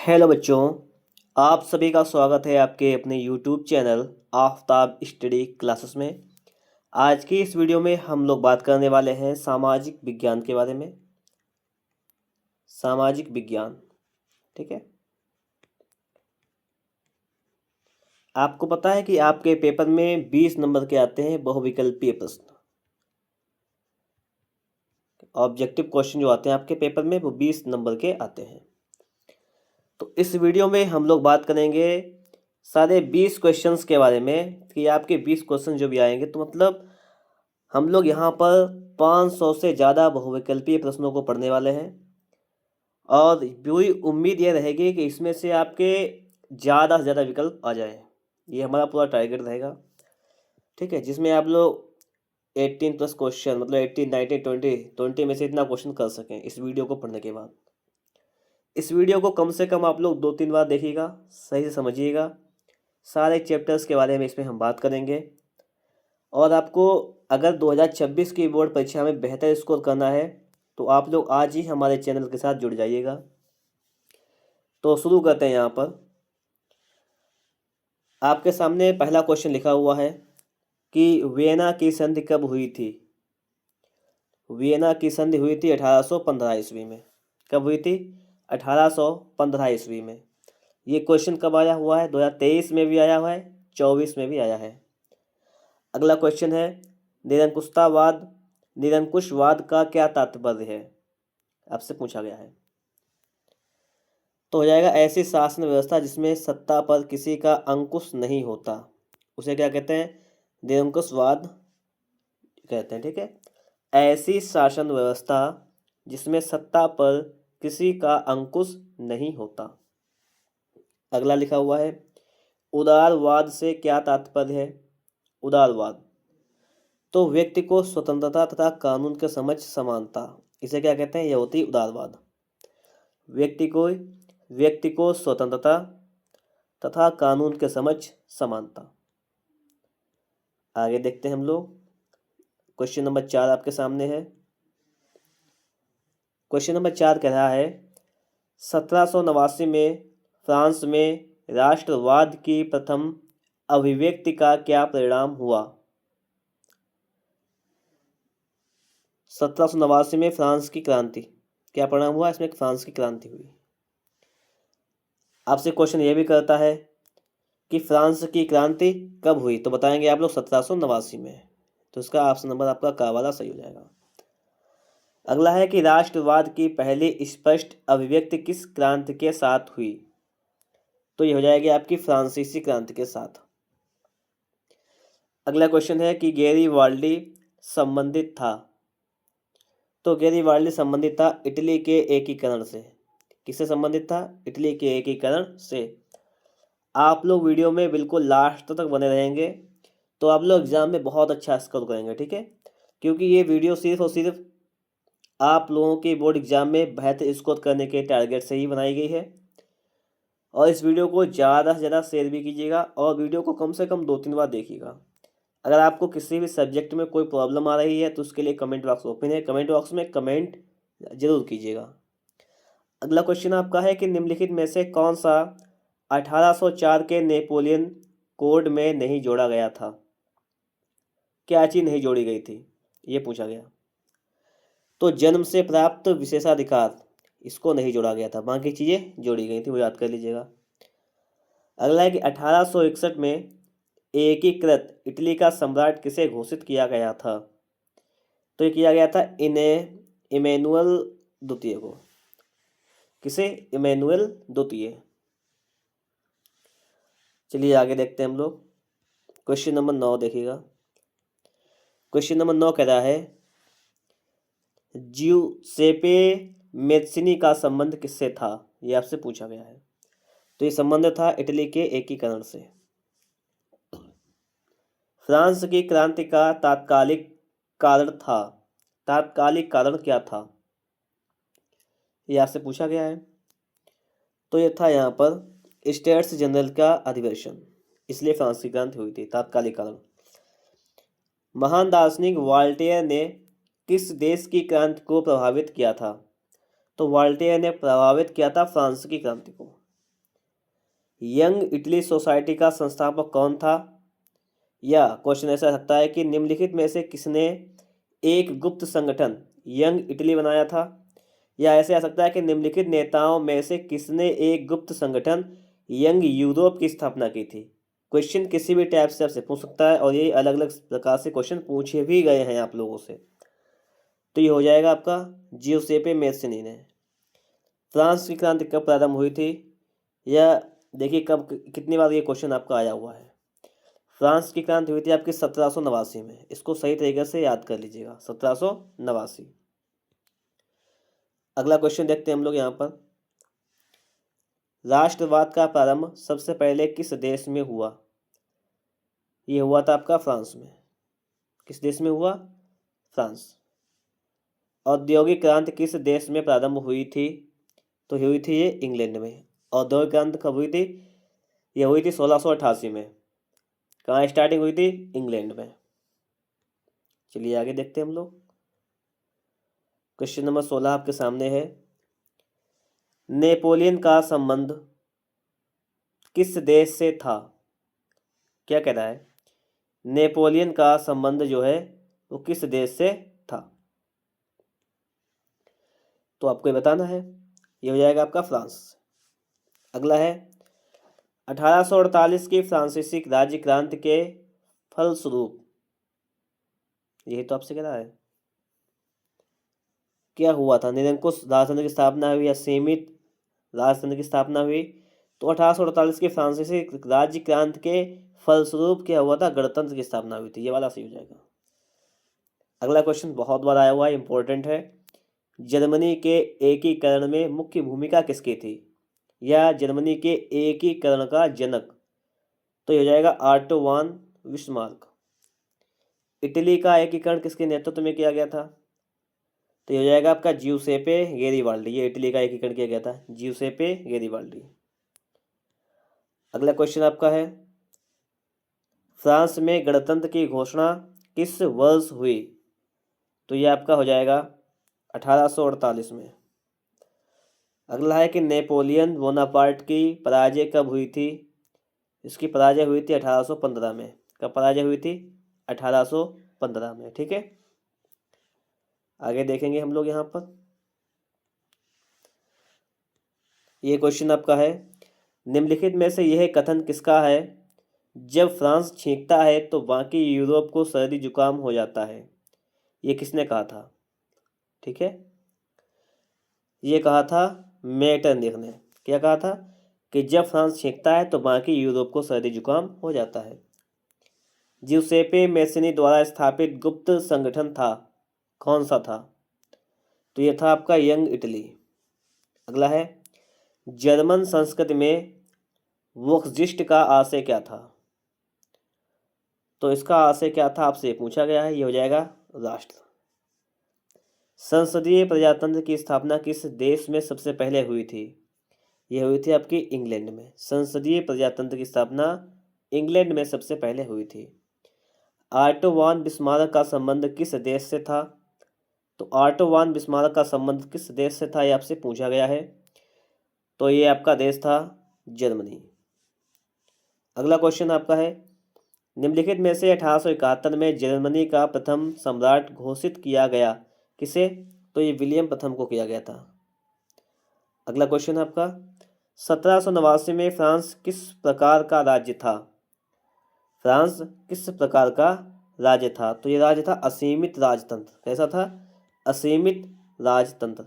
Hello बच्चों, आप सभी का स्वागत है आपके अपने YouTube channel Aftab study classes में। आज की इस वीडियो में हम लोग बात करने वाले हैं सामाजिक विज्ञान के बारे में। सामाजिक विज्ञान, ठीक है। आपको पता है कि आपके पेपर में 20 नंबर के आते हैं बहुविकल्पीय प्रश्न। ऑब्जेक्टिव क्वेश्चन जो आते हैं आपके पेपर में वो 20 नंबर के आते हैं। तो इस वीडियो में हम लोग बात करेंगे सारे 20 क्वेश्चंस के बारे में कि आपके 20 क्वेश्चन जो भी आएंगे तो मतलब हम लोग यहाँ पर 500 से ज़्यादा बहुविकल्पीय प्रश्नों को पढ़ने वाले हैं और पूरी उम्मीद ये रहेगी कि इसमें से आपके ज़्यादा से ज़्यादा विकल्प आ जाएं। ये हमारा पूरा टारगेट रहेगा, ठीक है। जिसमें आप लोग 18+ क्वेश्चन मतलब 18, 19, 20 में से इतना क्वेश्चन कर सकें इस वीडियो को पढ़ने के बाद। इस वीडियो को कम से कम आप लोग 2-3 बार देखिएगा, सही से समझिएगा। सारे चैप्टर्स के बारे में इसमें हम बात करेंगे और आपको अगर 2026 की बोर्ड परीक्षा में बेहतर स्कोर करना है तो आप लोग आज ही हमारे चैनल के साथ जुड़ जाइएगा। तो शुरू करते हैं। यहाँ पर आपके सामने पहला क्वेश्चन लिखा हुआ है कि वियना की संधि कब हुई थी। वियना की संधि हुई थी 1815 ईस्वी में। कब हुई थी? 1815 ईस्वी में। ये क्वेश्चन कब आया हुआ है? 2023 में भी आया हुआ है, 24 में भी आया है। अगला क्वेश्चन है निरंकुशवाद का क्या तात्पर्य है? आपसे पूछा गया है। तो हो जाएगा ऐसी शासन व्यवस्था जिसमें सत्ता पर किसी का अंकुश नहीं होता, उसे क्या कहते हैं? निरंकुशवाद कहते हैं, ठीक है। ऐसी शासन व्यवस्था जिसमें सत्ता पर किसी का अंकुश नहीं होता। अगला लिखा हुआ है उदारवाद से क्या तात्पर्य है? उदारवाद तो व्यक्ति को स्वतंत्रता तथा कानून के समझ समानता, इसे क्या कहते हैं? यह होती है उदारवाद। व्यक्ति को स्वतंत्रता तथा कानून के समझ समानता। आगे देखते हैं हम लोग। क्वेश्चन नंबर 4 आपके सामने है। क्वेश्चन नंबर 4 कह रहा है 1789 में फ्रांस में राष्ट्रवाद की प्रथम अभिव्यक्ति का क्या परिणाम हुआ? 1789 में फ्रांस की क्रांति, क्या परिणाम हुआ? इसमें फ्रांस की क्रांति हुई। आपसे क्वेश्चन ये भी करता है कि फ्रांस की क्रांति कब हुई, तो बताएंगे आप लोग 1789 में। तो इसका ऑप्शन नंबर आपका का वाला सही हो जाएगा। अगला है कि राष्ट्रवाद की पहली स्पष्ट अभिव्यक्ति किस क्रांति के साथ हुई? तो ये हो जाएगी आपकी फ्रांसीसी क्रांति के साथ। अगला क्वेश्चन है कि गैरीवाल्डी संबंधित था। तो गैरीवाल्डी संबंधित था इटली के एकीकरण से। किससे संबंधित था? इटली के एकीकरण से। आप लोग वीडियो में बिल्कुल लास्ट तक बने रहेंगे तो आप लोग एग्जाम में बहुत अच्छा स्कोर करेंगे, ठीक है। क्योंकि ये वीडियो सिर्फ और सिर्फ आप लोगों के बोर्ड एग्जाम में बेहतर स्कोर करने के टारगेट से ही बनाई गई है। और इस वीडियो को ज़्यादा से ज़्यादा शेयर भी कीजिएगा और वीडियो को कम से कम 2-3 बार देखिएगा। अगर आपको किसी भी सब्जेक्ट में कोई प्रॉब्लम आ रही है तो उसके लिए कमेंट बॉक्स ओपन है, कमेंट बॉक्स में कमेंट जरूर कीजिएगा। अगला क्वेश्चन आपका है कि निम्नलिखित में से कौन सा 1804 के नेपोलियन कोड में नहीं जोड़ा गया था? क्या चीज नहीं जोड़ी गई थी, ये पूछा गया। तो जन्म से प्राप्त विशेषाधिकार, इसको नहीं जोड़ा गया था, बाकी चीजें जोड़ी गई थी, वो याद कर लीजिएगा। अगला है कि 1861 में एकीकृत इटली का सम्राट किसे घोषित किया गया था? तो ये किया गया था इमैनुअल द्वितीय को। किसे? इमैनुअल द्वितीय। चलिए आगे देखते हैं हम लोग। क्वेश्चन नंबर 9 देखिएगा। क्वेश्चन नंबर 9 कह रहा है जिउसेपे मेत्सिनी का संबंध किससे था? ये आपसे पूछा गया है। तो ये संबंध था इटली के एकीकरण से। फ्रांस की क्रांति का तात्कालिक कारण था, तात्कालिक कारण क्या था? ये आपसे पूछा गया है। तो ये था यहाँ पर स्टेट्स जनरल का अधिवेशन, इसलिए फ्रांस की क्रांति हुई थी, तात्कालिक कारण। महान दार्शनिक वॉल्टेयर ने किस देश की क्रांति को प्रभावित किया था? तो वॉल्टेयर ने प्रभावित किया था फ्रांस की क्रांति को। यंग इटली सोसाइटी का संस्थापक कौन था? या क्वेश्चन ऐसा सकता है कि निम्नलिखित में से किसने एक गुप्त संगठन यंग इटली बनाया था? या ऐसे आ सकता है कि निम्नलिखित नेताओं में से किसने एक गुप्त संगठन यंग यूरोप की स्थापना की थी? क्वेश्चन किसी भी टाइप से आपसे पूछ सकता है और ये अलग अलग प्रकार से क्वेश्चन पूछे भी गए हैं आप लोगों से। तो ये हो जाएगा आपका जियोसेपे मैत्सनी ने। फ्रांस की क्रांति कब प्रारंभ हुई थी? या देखिए कब कितनी बार ये क्वेश्चन आपका आया हुआ है। फ्रांस की क्रांति हुई थी आपकी 1789 में। इसको सही तरीके से याद कर लीजिएगा, 1789। अगला क्वेश्चन देखते हैं हम लोग यहाँ पर। राष्ट्रवाद का प्रारंभ सबसे पहले किस देश में हुआ? ये हुआ था आपका फ्रांस में। किस देश में हुआ? फ्रांस। औद्योगिक क्रांति किस देश में प्रारंभ हुई थी? तो हुई थी ये इंग्लैंड में। औद्योगिक क्रांति कब हुई थी? ये हुई थी 1688 में। कहाँ स्टार्टिंग हुई थी? इंग्लैंड में। चलिए आगे देखते हैं हम लोग। क्वेश्चन नंबर 16 आपके सामने है। नेपोलियन का संबंध किस देश से था? क्या कह रहा है? नेपोलियन का संबंध जो है वो किस देश से था? तो आपको ये बताना है। ये हो जाएगा आपका फ्रांस। अगला है 1848 की फ्रांसीसी राज्य क्रांति के फलस्वरूप, यही तो आपसे कह रहा है, क्या हुआ था? निरंकुश राजतंत्र की स्थापना हुई या सीमित राजतंत्र की स्थापना हुई? तो 1848 की फ्रांसीसी राज्य क्रांति के फलस्वरूप क्या हुआ था? गणतंत्र की स्थापना हुई थी। ये वाला सही हो जाएगा। अगला क्वेश्चन बहुत बार आया हुआ है, इंपॉर्टेंट है। जर्मनी के एकीकरण में मुख्य भूमिका किसकी थी? या जर्मनी के एकीकरण का जनक? तो ये हो जाएगा ऑटो वान बिस्मार्क। इटली का एकीकरण किसके नेतृत्व में किया गया था? तो ये हो जाएगा आपका जिउसेपे गेरिबाल्डी। ये इटली का एकीकरण किया गया था, जिउसेपे गेरिबाल्डी। अगला क्वेश्चन आपका है, फ्रांस में गणतंत्र की घोषणा किस वर्ष हुई? तो ये आपका हो जाएगा 1848 में। अगला है कि नेपोलियन बोनापार्ट की पराजय कब हुई थी? इसकी पराजय हुई थी 1815 में। कब पराजय हुई थी? 1815 में। ठीक है, आगे देखेंगे हम लोग यहाँ पर। ये क्वेश्चन आपका है, निम्नलिखित में से यह कथन किसका है? जब फ्रांस छींकता है तो बाकी यूरोप को सर्दी जुकाम हो जाता है। ये किसने कहा था? ठीक है, ये कहा था मेटरनिख ने। क्या कहा था? कि जब फ्रांस छींकता है तो बाकी यूरोप को सर्दी जुकाम हो जाता है। जिउसेपे मैत्सनी द्वारा स्थापित गुप्त संगठन था, कौन सा था? तो ये था आपका यंग इटली। अगला है, जर्मन संस्कृति में वोक्सजिस्ट का आशय क्या था? तो इसका आशय क्या था आपसे पूछा गया है। ये हो जाएगा राष्ट्र। संसदीय प्रजातंत्र की स्थापना किस देश में सबसे पहले हुई थी? यह हुई थी आपकी इंग्लैंड में। संसदीय प्रजातंत्र की स्थापना इंग्लैंड में सबसे पहले हुई थी। ऑटो वान बिस्मार्क का संबंध किस देश से था? तो ऑटो वान बिस्मार्क का संबंध किस देश से था, ये आपसे पूछा गया है। तो ये आपका देश था जर्मनी। अगला क्वेश्चन आपका है, निम्नलिखित में से 1871 में जर्मनी का प्रथम सम्राट घोषित किया गया किसे? तो ये विलियम प्रथम को किया गया था। अगला क्वेश्चन आपका, 1789 में फ्रांस किस प्रकार का राज्य था? फ्रांस किस प्रकार का राज्य था? तो ये राज्य था असीमित राजतंत्र। कैसा था? असीमित राजतंत्र।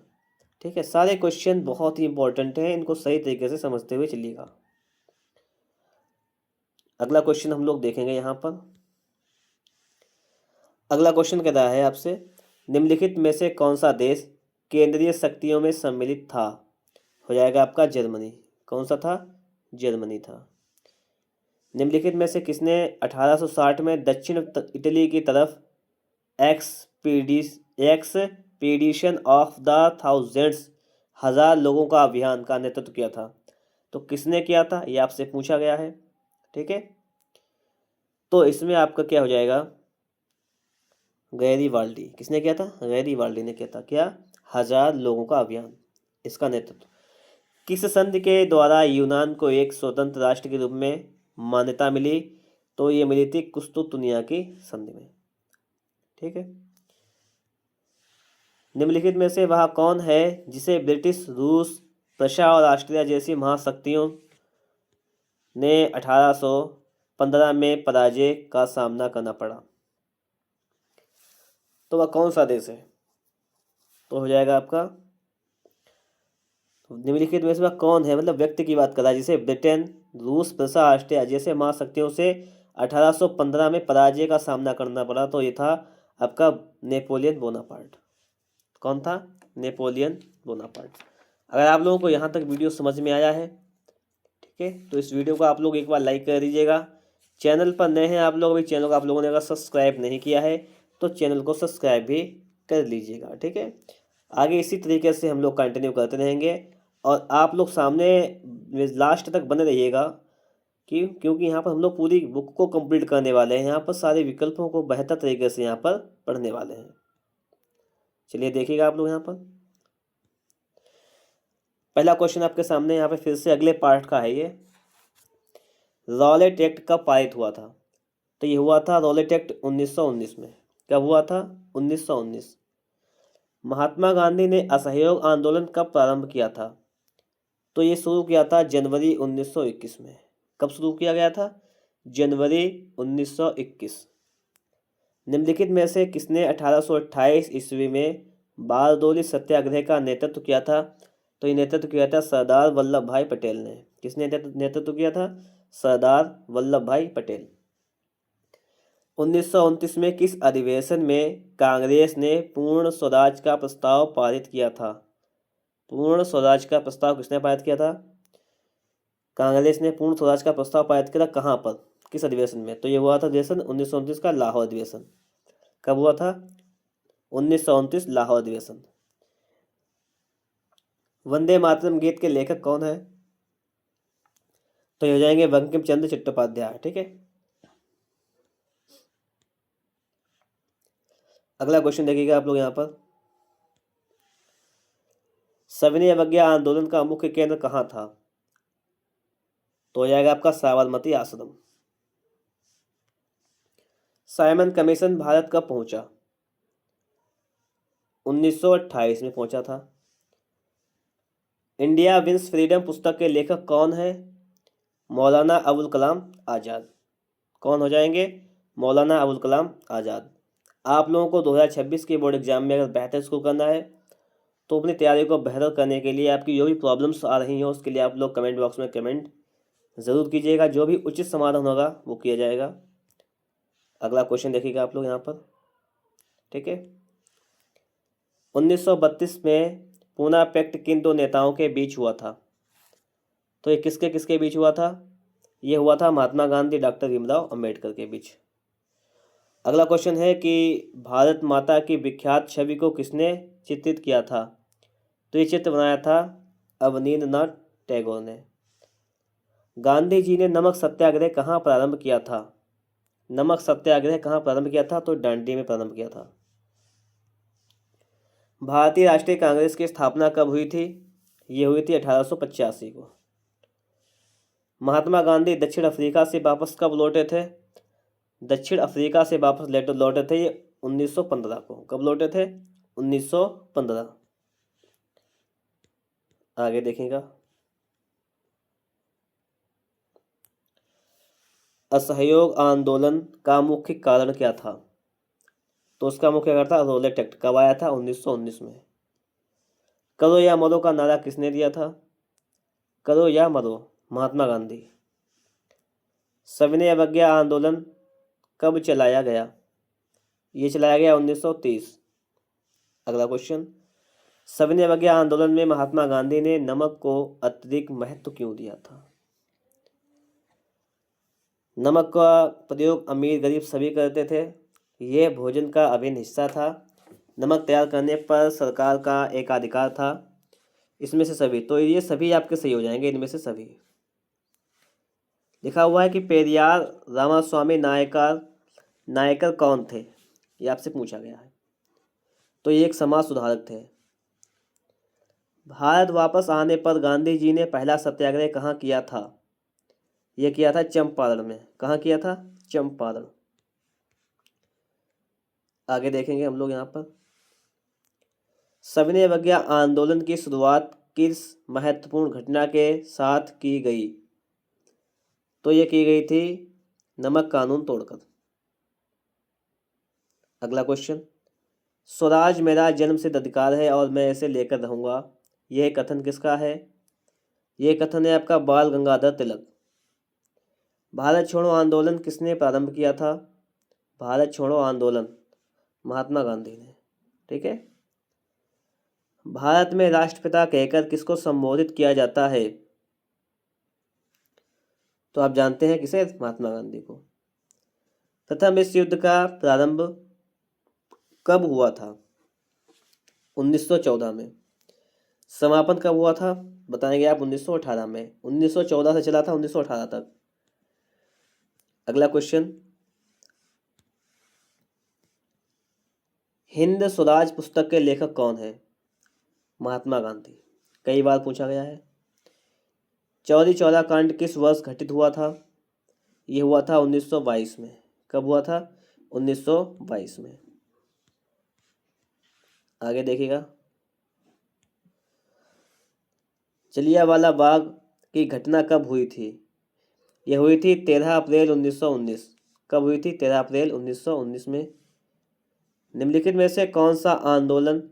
ठीक है, सारे क्वेश्चन बहुत ही इंपॉर्टेंट हैं, इनको सही तरीके से समझते हुए चलिएगा। अगला क्वेश्चन हम लोग देखेंगे यहाँ पर। अगला क्वेश्चन कह रहा है आपसे, निम्नलिखित में से कौन सा देश केंद्रीय शक्तियों में सम्मिलित था? हो जाएगा आपका जर्मनी। कौन सा था? जर्मनी था। निम्नलिखित में से किसने 1860 में दक्षिण इटली की तरफ एक्सपीडिशन ऑफ द थाउजेंड्स, 1000 लोगों का अभियान का नेतृत्व किया था? तो किसने किया था, ये आपसे पूछा गया है। ठीक है, तो इसमें आपका क्या हो जाएगा? गैरीबाल्डी। किसने किया था? गैरीबाल्डी ने किया था। क्या? 1000 लोगों का अभियान, इसका नेतृत्व। किस संधि के द्वारा यूनान को एक स्वतंत्र राष्ट्र के रूप में मान्यता मिली? तो ये मिली थी कुस्तुंतनिया की संधि में। ठीक है। निम्नलिखित में से वह कौन है जिसे ब्रिटिश, रूस, प्रशा और ऑस्ट्रिया जैसी महाशक्तियों ने 1815 में पराजय का सामना करना पड़ा? तो वह कौन सा देश है? तो हो जाएगा आपका, तो निम्नलिखित में से वह कौन है, मतलब व्यक्ति की बात कर रहा है जिसे ब्रिटेन, रूस, प्रशा, ऑस्ट्रिया जैसे महाशक्तियों से 1815 में पराजय का सामना करना पड़ा। तो ये था आपका नेपोलियन बोनापार्ट। कौन था? Napoleon Bonaparte. अगर आप लोगों को यहाँ तक वीडियो समझ में आया है, ठीक है, तो इस वीडियो को आप लोग एक बार लाइक कर दीजिएगा। चैनल पर नए हैं आप लोग, अभी चैनल को आप लोगों ने अगर सब्सक्राइब नहीं किया है तो चैनल को सब्सक्राइब भी कर लीजिएगा। ठीक है, आगे इसी तरीके से हम लोग कंटिन्यू करते रहेंगे और आप लोग सामने लास्ट तक बने रहिएगा क्योंकि यहाँ पर हम लोग पूरी बुक को कंप्लीट करने वाले हैं। यहाँ पर सारे विकल्पों को बेहतर तरीके से यहाँ पर पढ़ने वाले हैं। चलिए देखिएगा आप लोग यहाँ पर पहला क्वेश्चन आपके सामने यहाँ पे फिर से अगले पार्ट का है। ये रॉलेट एक्ट कब पारित हुआ था? तो ये हुआ था रॉलेट एक्ट 1919 में। कब हुआ था? 1919। महात्मा गांधी ने असहयोग आंदोलन कब प्रारंभ किया था? तो ये शुरू किया था जनवरी 1921 में। कब शुरू किया गया था? जनवरी 1921। निम्नलिखित में से किसने 1828 ईस्वी में बारदोली सत्याग्रह का नेतृत्व किया था? तो ये नेतृत्व किया था सरदार वल्लभ भाई पटेल ने। किसने नेतृत्व किया था? सरदार वल्लभ भाई पटेल। 1929 में किस अधिवेशन में कांग्रेस ने पूर्ण स्वराज का प्रस्ताव पारित किया था? पूर्ण स्वराज का प्रस्ताव किसने पारित किया था? कांग्रेस ने पूर्ण स्वराज का प्रस्ताव पारित किया था। कहाँ पर, किस अधिवेशन में? तो ये हुआ था अधिवेशन 1929 का लाहौर अधिवेशन। कब हुआ था? 1929 लाहौर अधिवेशन। वंदे मातरम गीत के लेखक कौन है? तो ये हो जाएंगे बंकिम चंद्र चट्टोपाध्याय। ठीक है, अगला क्वेश्चन देखिएगा आप लोग यहाँ पर, सविनय अवज्ञा आंदोलन का मुख्य केंद्र कहाँ था? तो हो जाएगा आपका साबरमती आश्रम। साइमन कमीशन भारत कब पहुंचा? 1928 में पहुंचा था। इंडिया विंस फ्रीडम पुस्तक के लेखक कौन है? मौलाना अबुल कलाम आज़ाद। कौन हो जाएंगे? मौलाना अबुल कलाम आज़ाद। आप लोगों को 2026 के बोर्ड एग्जाम में अगर बेहतर स्कोर करना है तो अपनी तैयारी को बेहतर करने के लिए आपकी जो भी प्रॉब्लम्स आ रही हैं उसके लिए आप लोग कमेंट बॉक्स में कमेंट ज़रूर कीजिएगा। जो भी उचित समाधान होगा वो किया जाएगा। अगला क्वेश्चन देखिएगा आप लोग यहाँ पर। ठीक है, 1932 में पूना पैक्ट किन दो नेताओं के बीच हुआ था? तो ये किसके किसके बीच हुआ था? ये हुआ था महात्मा गांधी, डॉक्टर भीमराव अंबेडकर के बीच। अगला क्वेश्चन है कि भारत माता की विख्यात छवि को किसने चित्रित किया था? तो ये चित्र बनाया था अवनींद्रनाथ टैगोर ने। गांधी जी ने नमक सत्याग्रह कहाँ प्रारंभ किया था? नमक सत्याग्रह कहाँ प्रारंभ किया था? तो डांडी में प्रारंभ किया था। भारतीय राष्ट्रीय कांग्रेस की स्थापना कब हुई थी? ये हुई थी 1885 को। महात्मा गांधी दक्षिण अफ्रीका से वापस कब लौटे थे? दक्षिण अफ्रीका से वापस लौटे थे ये 1915 को। कब लौटे थे? 1915। आगे देखेगा, असहयोग आंदोलन का मुख्य कारण क्या था? तो उसका मुख्य कारण था रॉलेट एक्ट। कब आया था? 1919 में। करो या मरो का नारा किसने दिया था? करो या मरो, महात्मा गांधी। सविनय अवज्ञा आंदोलन कब चलाया गया? ये चलाया गया 1930। अगला क्वेश्चन, सविनय अवज्ञा आंदोलन में महात्मा गांधी ने नमक को अत्यधिक महत्व क्यों दिया था? नमक का प्रयोग अमीर गरीब सभी करते थे। यह भोजन का अभिन्न हिस्सा था। नमक तैयार करने पर सरकार का एक अधिकार था। इसमें से सभी, तो ये सभी आपके सही हो जाएंगे। इनमें से सभी लिखा हुआ है कि पेरियार रामास्वामी नायकर कौन थे? ये आपसे पूछा गया है। तो ये एक समाज सुधारक थे। भारत वापस आने पर गांधी जी ने पहला सत्याग्रह कहाँ किया था? यह किया था चंपारण में। कहाँ किया था? चंपारण। आगे देखेंगे हम लोग यहाँ पर, सविनय अवज्ञा आंदोलन की शुरुआत किस महत्वपूर्ण घटना के साथ की गई? तो ये की गई थी नमक कानून तोड़कर। अगला क्वेश्चन, स्वराज मेरा जन्मसिद्ध अधिकार है और मैं इसे लेकर रहूंगा, यह कथन किसका है? यह कथन है आपका बाल गंगाधर तिलक। भारत छोड़ो आंदोलन किसने प्रारंभ किया था? भारत छोड़ो आंदोलन महात्मा गांधी ने। ठीक है। भारत में राष्ट्रपिता कहकर किसको संबोधित किया जाता है? तो आप जानते हैं किसे? महात्मा गांधी को। प्रथम विश्व युद्ध का प्रारंभ कब हुआ था? 1914 में। समापन कब हुआ था? बताएंगे आप 1918 में। 1914 से चला था 1918 तक। अगला क्वेश्चन, हिंद स्वराज पुस्तक के लेखक कौन है? महात्मा गांधी। कई बार पूछा गया है। चौरी चौरा कांड किस वर्ष घटित हुआ था? यह हुआ था 1922 में। कब हुआ था? 1922 में। आगे देखिएगा, जलियांवाला बाग की घटना कब हुई थी? यह हुई थी 13 अप्रैल 1919। कब हुई थी? 13 अप्रैल 1919 में। निम्नलिखित में से कौन सा आंदोलन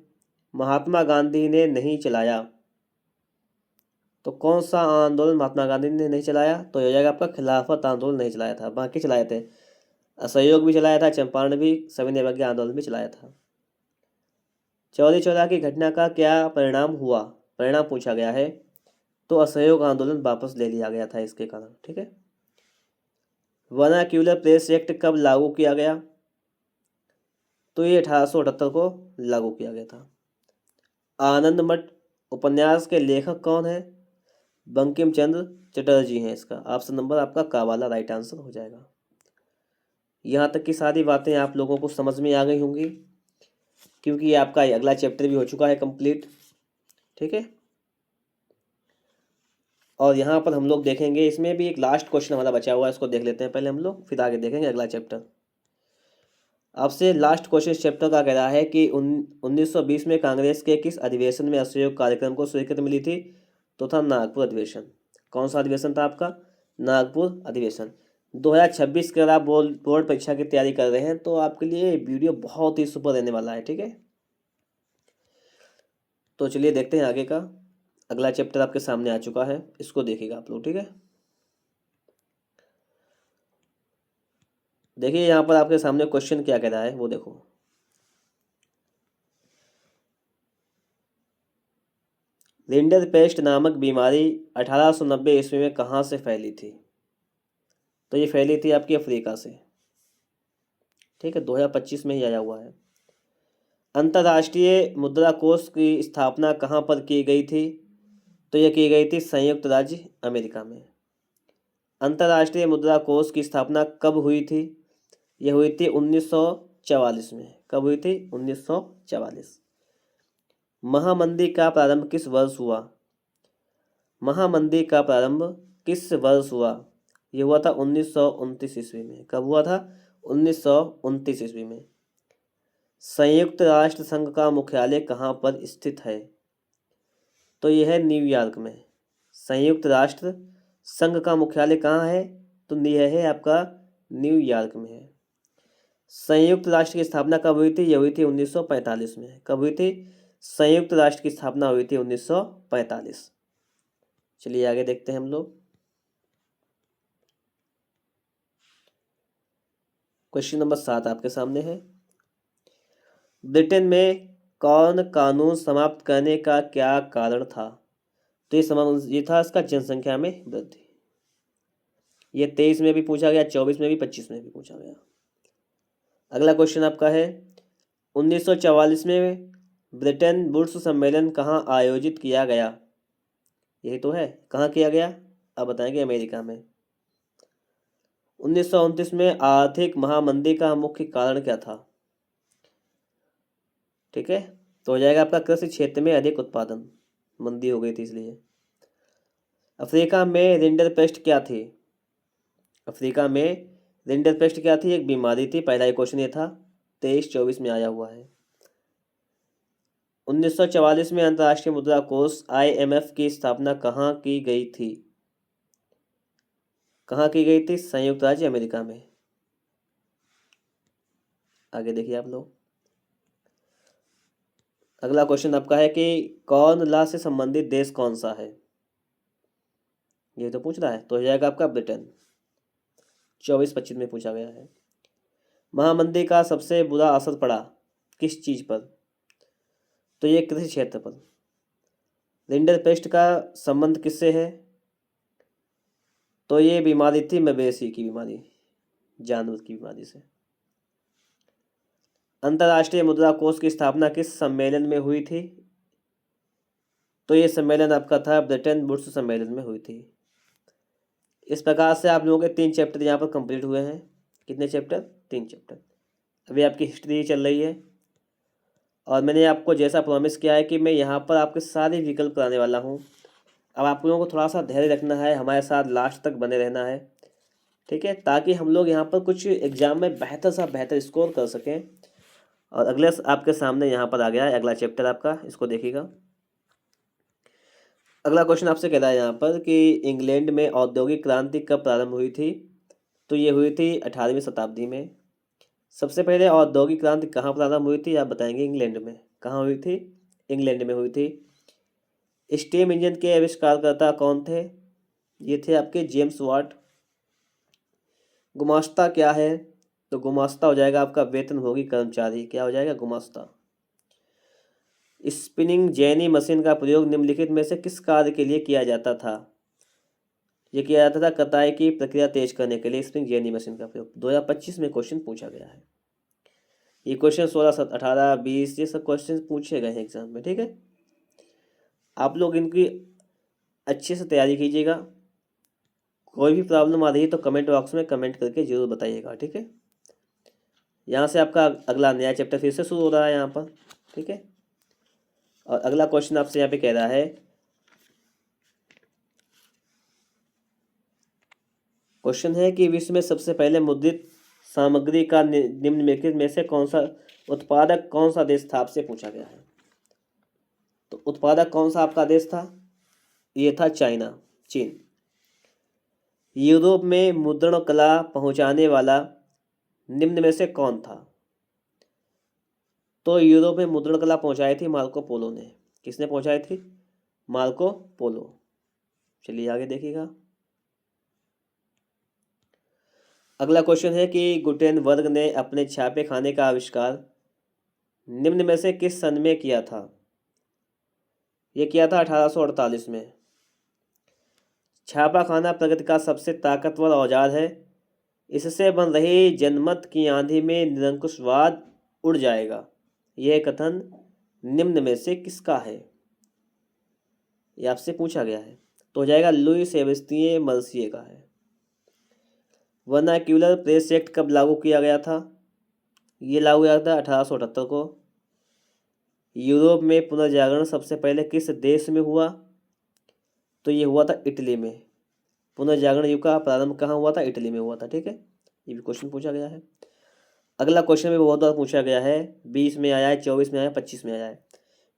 महात्मा गांधी ने नहीं चलाया? तो कौन सा आंदोलन महात्मा गांधी ने नहीं चलाया? तो हो जाएगा आपका खिलाफत आंदोलन नहीं चलाया था, बाकी चलाए थे। असहयोग भी चलाया था, चंपारण भी, सविनय अवज्ञा आंदोलन भी चलाया था। चौरी चौरा की घटना का क्या परिणाम हुआ? परिणाम पूछा गया है, तो असहयोग आंदोलन वापस ले लिया गया था इसके कारण। ठीक है। वर्नाक्यूलर प्रेस एक्ट कब लागू किया गया? तो ये 1878 को लागू किया गया था। आनंद मठ उपन्यास के लेखक कौन है? बंकिम चंद्र चटर्जी हैं। इसका ऑप्शन नंबर आपका का वाला राइट आंसर हो जाएगा। यहाँ तक की सारी बातें आप लोगों को समझ में आ गई होंगी, क्योंकि ये आपका अगला चैप्टर भी हो चुका है कंप्लीट। ठीक है। और यहाँ पर हम लोग देखेंगे, इसमें भी एक लास्ट क्वेश्चन हमारा बचा हुआ है, इसको देख लेते हैं पहले हम लोग, फिर आगे देखेंगे अगला चैप्टर। आपसे लास्ट क्वेश्चन चैप्टर का कह रहा है कि 1920 में कांग्रेस के किस अधिवेशन में असहयोग कार्यक्रम को स्वीकृति मिली थी? तो था नागपुर अधिवेशन। कौन सा अधिवेशन था आपका? नागपुर अधिवेशन। 2026 के अगर आप बोर्ड परीक्षा की तैयारी कर रहे हैं तो आपके लिए वीडियो बहुत ही सुपर रहने वाला है। ठीक है। तो चलिए देखते हैं आगे का। अगला चैप्टर आपके सामने आ चुका है, इसको देखिएगा आप लोग। ठीक है। देखिए यहाँ पर आपके सामने क्वेश्चन क्या कह रहा है वो देखो। रिंडर पेस्ट नामक बीमारी 1890 ईस्वी में कहाँ से फैली थी? तो ये फैली थी आपकी अफ्रीका से। ठीक है। 2025 में ही आया हुआ है। अंतर्राष्ट्रीय मुद्रा कोष की स्थापना कहाँ पर की गई थी? तो यह की गई थी संयुक्त राज्य अमेरिका में। अंतर्राष्ट्रीय मुद्रा कोष की स्थापना कब हुई थी? यह हुई थी 1944 में। कब हुई थी? 1944। महामंदी का प्रारंभ किस वर्ष हुआ? महामंदी का प्रारंभ किस वर्ष हुआ? यह हुआ था 1929 ईस्वी में। कब हुआ था? 1929 ईस्वी में। संयुक्त राष्ट्र संघ का मुख्यालय कहाँ पर स्थित है? तो यह है न्यूयॉर्क में। संयुक्त राष्ट्र संघ का मुख्यालय कहाँ है? तो यह है आपका न्यूयॉर्क में है। संयुक्त राष्ट्र की स्थापना कब हुई थी? यह हुई थी 1945 में। कब हुई थी? संयुक्त राष्ट्र की स्थापना हुई थी 1945। चलिए आगे देखते हैं हम लोग। क्वेश्चन नंबर 7 आपके सामने है। ब्रिटेन में कौन कानून समाप्त करने का क्या कारण था? तो ये था इसका जनसंख्या में वृद्धि। ये 23 में भी पूछा गया, 24 में भी, 25 में भी पूछा गया। अगला क्वेश्चन आपका है, 1944 में ब्रिटेन वुड्स सम्मेलन कहाँ आयोजित किया गया? यही तो है। कहाँ किया गया? अब बताएंगे अमेरिका में। 1929 में आर्थिक महामंदी का मुख्य कारण क्या था? ठीक है। तो हो जाएगा आपका कृषि क्षेत्र में अधिक उत्पादन। मंदी हो गई थी इसलिए। अफ्रीका में रिंडरपेस्ट क्या थी? अफ्रीका में रिंडरपेस्ट क्या थी? एक बीमारी थी। पहला ही क्वेश्चन ये था, 23-24 में आया हुआ है। 1944 में अंतर्राष्ट्रीय मुद्रा कोष IMF की स्थापना कहाँ की गई थी? कहाँ की गई थी? संयुक्त राज्य अमेरिका में। आगे देखिए आप लोग, अगला क्वेश्चन आपका है कि कॉर्न लॉ से संबंधित देश कौन सा है? ये तो पूछ रहा है, तो हो जाएगा आपका ब्रिटेन। 24-25 में पूछा गया है। महामंदी का सबसे बुरा असर पड़ा किस चीज पर? तो ये कृषि क्षेत्र पर। रिंडरपेस्ट का संबंध किससे है? तो ये बीमारी थी मवेशी की बीमारी, जानवर की बीमारी से। अंतर्राष्ट्रीय मुद्रा कोष की स्थापना किस सम्मेलन में हुई थी? तो ये सम्मेलन आपका था ब्रिटेन वुड्स सम्मेलन में हुई थी। इस प्रकार से आप लोगों के 3 चैप्टर यहाँ पर कंप्लीट हुए हैं। कितने चैप्टर? 3 चैप्टर। अभी आपकी हिस्ट्री चल रही है और मैंने आपको जैसा प्रॉमिस किया है कि मैं यहाँ पर आपके सारे विकल्प कराने वाला हूँ। अब आप लोगों को थोड़ा सा धैर्य रखना है, हमारे साथ लास्ट तक बने रहना है, ठीक है, ताकि हम लोग यहाँ पर कुछ एग्जाम में बेहतर स्कोर कर सकें। और अगले आपके सामने यहाँ पर आ गया है अगला चैप्टर आपका, इसको देखिएगा। अगला क्वेश्चन आपसे कह रहा है यहाँ पर कि इंग्लैंड में औद्योगिक क्रांति कब प्रारंभ हुई थी? तो ये हुई थी 18वीं शताब्दी में। सबसे पहले औद्योगिक क्रांति कहाँ प्रारंभ हुई थी? आप बताएंगे इंग्लैंड में। कहाँ हुई थी? इंग्लैंड में हुई थी। स्टीम इंजन के आविष्कारकर्ता कौन थे? ये थे आपके जेम्स वाट। गुमास्ता क्या है? तो गुमास्ता हो जाएगा आपका वेतनभोगी कर्मचारी। क्या हो जाएगा? गुमास्ता। स्पिनिंग जेनी मशीन का प्रयोग निम्नलिखित में से किस कार्य के लिए किया जाता था? ये किया जाता था कताई की प्रक्रिया तेज करने के लिए स्पिनिंग जेनी मशीन का प्रयोग। 2025 में क्वेश्चन पूछा गया है। ये क्वेश्चन 16, 18, 20 ये सब क्वेश्चन पूछे गए हैं एग्जाम में, ठीक है। आप लोग इनकी अच्छे से तैयारी कीजिएगा। कोई भी प्रॉब्लम आ रही है तो कमेंट बॉक्स में कमेंट करके जरूर बताइएगा, ठीक है। यहाँ से आपका अगला नया चैप्टर फिर से शुरू हो रहा है यहाँ पर, ठीक है। और अगला क्वेश्चन आपसे यहाँ पे कह रहा है, क्वेश्चन है कि विश्व में सबसे पहले मुद्रित सामग्री का निम्नलिखित में से कौन सा उत्पादक कौन सा देश था? आपसे पूछा गया है। तो उत्पादक कौन सा आपका देश था? ये था चाइना, चीन। यूरोप में मुद्रण कला पहुंचाने वाला निम्न में से कौन था? तो यूरोप में मुद्रण कला पहुंचाई थी मार्को पोलो ने। किसने पहुंचाई थी? Marco Polo. चलिए आगे देखिएगा। अगला क्वेश्चन है कि गुटेनबर्ग ने अपने छापे खाने का आविष्कार निम्न में से किस सन में किया था? यह किया था 1848 में। छापा खाना प्रगति का सबसे ताकतवर औजार है। इससे बन रही जनमत की आंधी में निरंकुशवाद उड़ जाएगा। यह कथन निम्न में से किसका है? यह आपसे पूछा गया है। तो हो जाएगा लुई सेबेस्टियन मर्सिए का है। वर्नाक्यूलर प्रेस एक्ट कब लागू किया गया था? ये लागू किया था 1878 को। यूरोप में पुनर्जागरण सबसे पहले किस देश में हुआ? तो ये हुआ था इटली में। पुनर्जागरण युग का प्रारंभ कहाँ हुआ था? इटली में हुआ था, ठीक है। ये भी क्वेश्चन पूछा गया है। अगला क्वेश्चन भी बहुत बार पूछा गया है, 20 में आया है, 24 में आया है, 25 में आया है।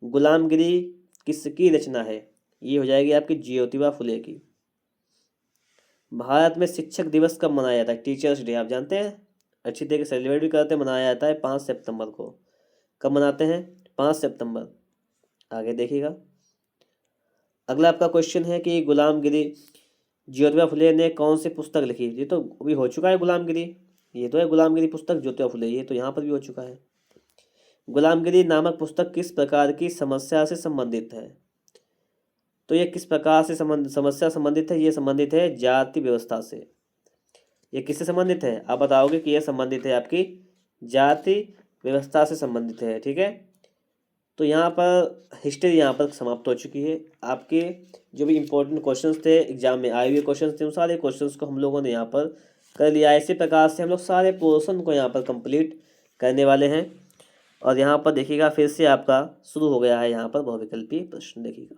गुलामगिरी किसकी रचना है? ये हो जाएगी आपकी ज्योतिबा फुले की। भारत में शिक्षक दिवस कब मनाया जाता है? टीचर्स डे आप जानते हैं, अच्छी तरीके से सेलिब्रेट भी करते हैं, मनाया जाता है 5 सितंबर को। कब मनाते हैं? 5 सितंबर। आगे देखिएगा। अगला आपका क्वेश्चन है कि गुलामगिरी ज्योतिबा फुले ने कौन सी पुस्तक लिखी? ये तो अभी हो चुका है गुलामगिरी। ये तो है गुलामगिरी पुस्तक ज्योतिबा फुले, ये तो यहाँ पर भी हो चुका है। गुलामगिरी नामक पुस्तक किस प्रकार की समस्या से संबंधित है? तो ये किस प्रकार से समस्या संबंधित है? ये संबंधित है जाति व्यवस्था से। ये किससे संबंधित है? आप बताओगे कि यह संबंधित है आपकी जाति व्यवस्था से संबंधित है, ठीक है। तो यहाँ पर हिस्ट्री यहाँ पर समाप्त हो चुकी है। आपके जो भी इम्पोर्टेंट क्वेश्चंस थे एग्जाम में आए हुए क्वेश्चंस थे, उन सारे क्वेश्चंस को हम लोगों ने यहाँ पर कर लिया। इसी प्रकार से हम लोग सारे पोर्शन को यहाँ पर कंप्लीट करने वाले हैं। और यहाँ पर देखिएगा फिर से आपका शुरू हो गया है यहाँ पर बहुविकल्पीय प्रश्न, देखिएगा।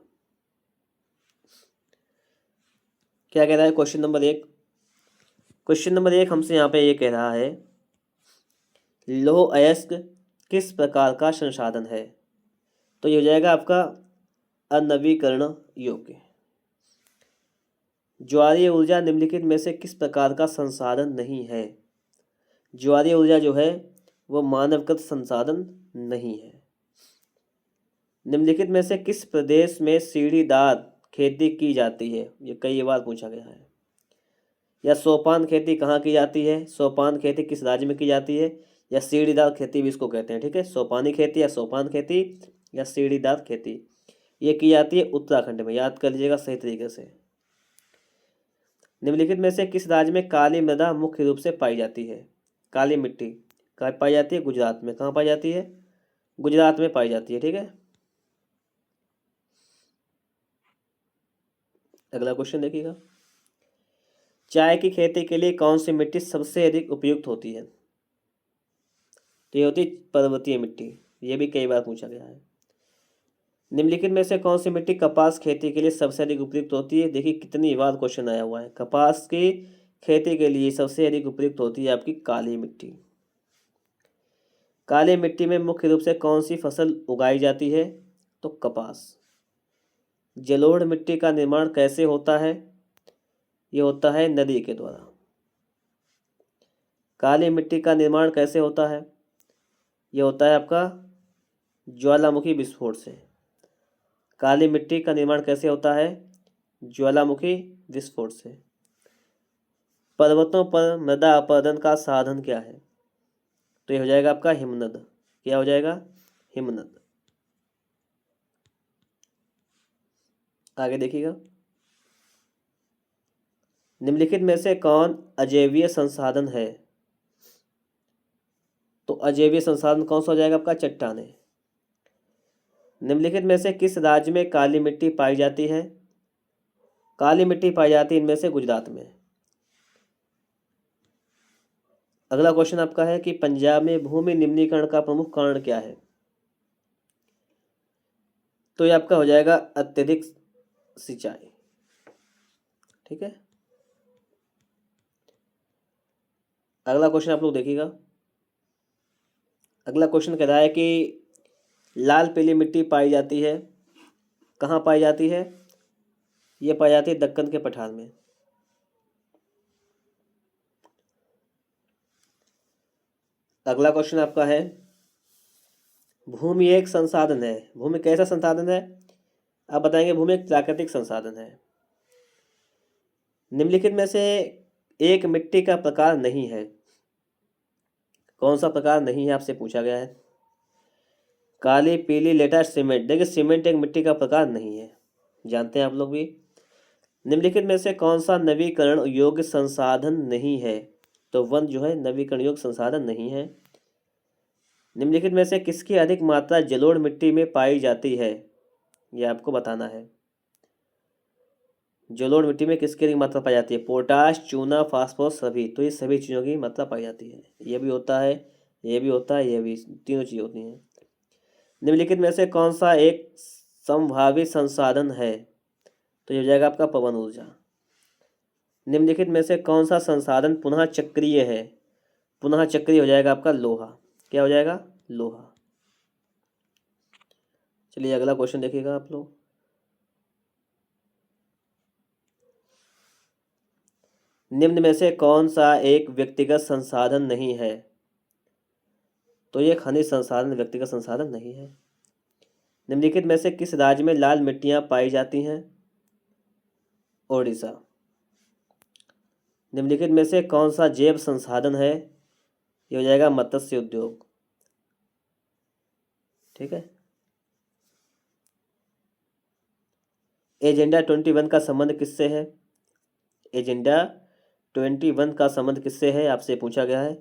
क्या कह रहा है क्वेश्चन नंबर 1? क्वेश्चन नंबर 1 हमसे यहाँ पे ये कह रहा है लौह अयस्क किस प्रकार का संसाधन है? तो ये हो जाएगा आपका अनवीकरण योग्य। ज्वारीय ऊर्जा निम्नलिखित में से किस प्रकार का संसाधन नहीं है? ज्वारीय ऊर्जा जो है वो मानवकृत संसाधन नहीं है। निम्नलिखित में से किस प्रदेश में सीढ़ीदार खेती की जाती है? ये कई बार पूछा गया है। या सोपान खेती कहाँ की जाती है? सोपान खेती किस राज्य में की जाती है? या सीढ़ीदार खेती भी इसको कहते हैं। ठीक है, सोपानी खेती या सोपान खेती या सीढ़ीदार खेती ये की जाती है उत्तराखंड में। याद कर लीजिएगा सही तरीके से। निम्नलिखित में से किस राज्य में काली मृदा मुख्य रूप से पाई जाती है? काली मिट्टी कहाँ पाई जाती है? गुजरात में। कहाँ पाई जाती है? गुजरात में पाई जाती है। ठीक है, अगला क्वेश्चन देखिएगा। चाय की खेती के लिए कौन सी मिट्टी सबसे अधिक उपयुक्त होती है? तो ये होती है पर्वतीय मिट्टी। ये भी कई बार पूछा गया है। निम्नलिखित में से कौन सी मिट्टी कपास खेती के लिए सबसे अधिक उपयुक्त होती है? देखिए कितनी बार क्वेश्चन आया हुआ है। कपास की खेती के लिए सबसे अधिक उपयुक्त होती है आपकी काली मिट्टी। काली मिट्टी में मुख्य रूप से कौन सी फसल उगाई जाती है? तो कपास। जलोढ़ मिट्टी का निर्माण कैसे होता है? ये होता है नदी के द्वारा। काली मिट्टी का निर्माण कैसे होता है? ये होता है आपका ज्वालामुखी विस्फोट से। काली मिट्टी का निर्माण कैसे होता है? ज्वालामुखी विस्फोट से। पर्वतों पर मृदा अपरदन का साधन क्या है? तो ये हो जाएगा आपका हिमनद। क्या हो जाएगा? हिमनद। आगे देखिएगा। निम्नलिखित में से कौन अजैवीय संसाधन है? तो अजैवीय संसाधन कौन सा हो जाएगा आपका? चट्टानें। निम्नलिखित में से किस राज्य में काली मिट्टी पाई जाती है? काली मिट्टी पाई जाती है इनमें से गुजरात में। अगला क्वेश्चन आपका है कि पंजाब में भूमि निम्नीकरण का प्रमुख कारण क्या है? तो ये आपका हो जाएगा अत्यधिक सिंचाई। ठीक है, अगला क्वेश्चन आप लोग देखिएगा। अगला क्वेश्चन कह रहा है कि लाल पीली मिट्टी पाई जाती है कहाँ पाई जाती है? ये पाई जाती है दक्कन के पठार में। अगला क्वेश्चन आपका है भूमि एक संसाधन है। भूमि कैसा संसाधन है? आप बताएंगे भूमि एक प्राकृतिक संसाधन है। निम्नलिखित में से एक मिट्टी का प्रकार नहीं है। कौन सा प्रकार नहीं है आपसे पूछा गया है? काली पीली लेटेराइट सीमेंट। देखिए सीमेंट एक मिट्टी का प्रकार नहीं है, जानते हैं आप लोग भी। निम्नलिखित में से कौन सा नवीकरण योग्य संसाधन नहीं है? तो वन जो है नवीकरण योग्य संसाधन नहीं है। निम्नलिखित में से किसकी अधिक मात्रा जलोढ़ मिट्टी में पाई जाती है? यह आपको बताना है। जलोढ़ मिट्टी में किसकी अधिक मात्रा पाई जाती है? पोटाश, चूना, फास्फोरस सभी। तो ये सभी चीज़ों की मात्रा पाई जाती है। ये भी होता है, ये भी होता है, ये भी, तीनों चीज़ें होती हैं। निम्नलिखित में से कौन सा एक संभावित संसाधन है? तो ये हो जाएगा आपका पवन ऊर्जा। निम्नलिखित में से कौन सा संसाधन पुनः चक्रीय है? पुनः चक्रीय हो जाएगा आपका लोहा। क्या हो जाएगा? लोहा। चलिए अगला क्वेश्चन देखिएगा आप लोग। निम्न में से कौन सा एक व्यक्तिगत संसाधन नहीं है? तो ये खनिज संसाधन व्यक्तिगत संसाधन नहीं है। निम्नलिखित में से किस राज्य में लाल मिट्टियां पाई जाती हैं? ओडिशा। निम्नलिखित में से कौन सा जैव संसाधन है? ये हो जाएगा मत्स्य उद्योग। ठीक है, एजेंडा 21 का संबंध किससे है? एजेंडा 21 का संबंध किससे है आपसे पूछा गया है?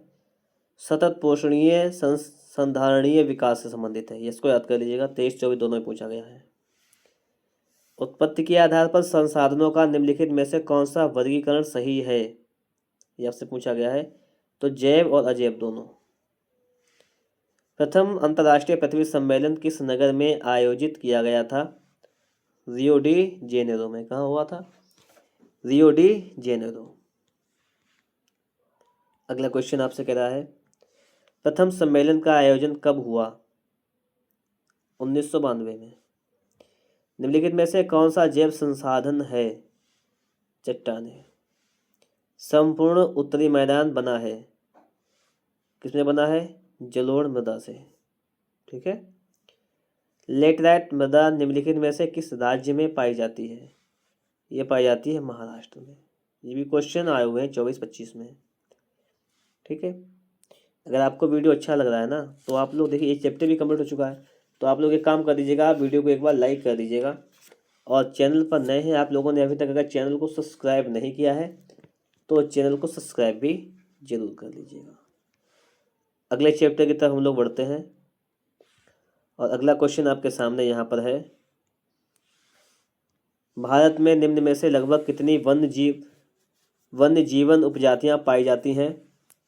सतत पोषणीय संधारणीय विकास से संबंधित है। इसको याद कर लीजिएगा, 23-24 दोनों में पूछा गया है। उत्पत्ति के आधार पर संसाधनों का निम्नलिखित में से कौन सा वर्गीकरण सही है? ये आपसे पूछा गया है। तो जैव और अजैव दोनों। प्रथम अंतर्राष्ट्रीय पृथ्वी सम्मेलन किस नगर में आयोजित किया गया था? रियो डी जेनेरो में। कहाँ हुआ था? Rio de Janeiro. अगला क्वेश्चन आपसे कह रहा है, प्रथम सम्मेलन का आयोजन कब हुआ? 1992 में। निम्नलिखित में से कौन सा जैव संसाधन है? चट्टान है। संपूर्ण उत्तरी मैदान बना है, किसमें बना है? जलोढ़ मृदा से। ठीक है। लेटराइट मृदा निम्नलिखित में से किस राज्य में पाई जाती है? ये पाई जाती है महाराष्ट्र में। ये भी क्वेश्चन आए हुए हैं 24-25 में। ठीक है। अगर आपको वीडियो अच्छा लग रहा है ना, तो आप लोग देखिए, ये चैप्टर भी कंप्लीट हो चुका है, तो आप लोग एक काम कर दीजिएगा, आप वीडियो को एक बार लाइक कर दीजिएगा, और चैनल पर नए हैं आप लोगों ने अभी तक अगर चैनल को सब्सक्राइब नहीं किया है तो चैनल को सब्सक्राइब भी जरूर कर लीजिएगा। अगले चैप्टर की तरफ हम लोग बढ़ते हैं, और अगला क्वेश्चन आपके सामने यहाँ पर है, भारत में निम्न में से लगभग कितनी वन्य जीवन उपजातियाँ पाई जाती हैं?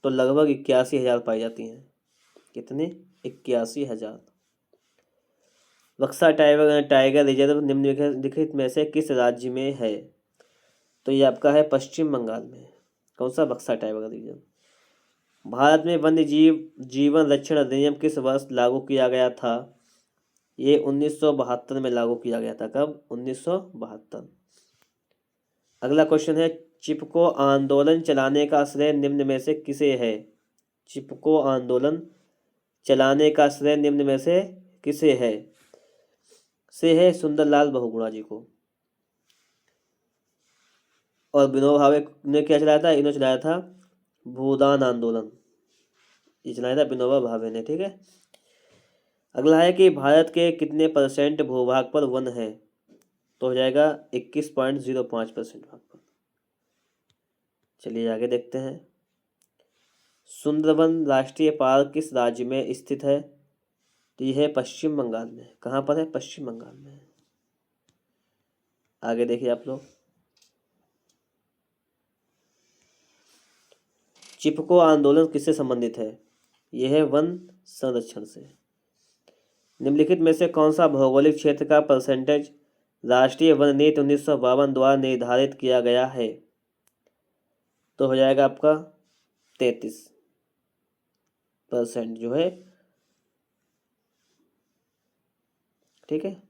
तो लगभग 81,000 पाई जाती हैं। कितनी? 81,000। बक्सा टाइगर रिजर्व निम्नलिखित में से किस राज्य में है? तो ये आपका है पश्चिम बंगाल में। कौन सा? बक्सा टाइगर रिजर्व। भारत में वन्य जीवन रक्षण अधिनियम किस वर्ष लागू किया गया था? ये 1972 में लागू किया गया था। कब? 1972। अगला क्वेश्चन है, चिपको आंदोलन चलाने का श्रेय निम्न में से किसे है? चिपको आंदोलन चलाने का श्रेय निम्न में से किसे है? से है सुंदरलाल बहुगुणा जी को। और विनोबा भावे ने क्या चलाया था? इन्होंने चलाया था भूदान आंदोलन, ये चलाया था विनोबा भावे ने। ठीक है। अगला है कि भारत के कितने % भूभाग पर वन है? तो हो जाएगा 21.05% भाग पर। चलिए आगे देखते हैं, सुंदरबन राष्ट्रीय पार्क किस राज्य में स्थित है? तो यह है पश्चिम बंगाल में। कहाँ पर है? पश्चिम बंगाल में। आगे देखिए आप लोग, चिपको आंदोलन किससे संबंधित है? यह है वन संरक्षण से। निम्नलिखित में से कौन सा भौगोलिक क्षेत्र का परसेंटेज राष्ट्रीय वन नीति 1952 द्वारा निर्धारित किया गया है? तो हो जाएगा आपका 33% जो है। ठीक है।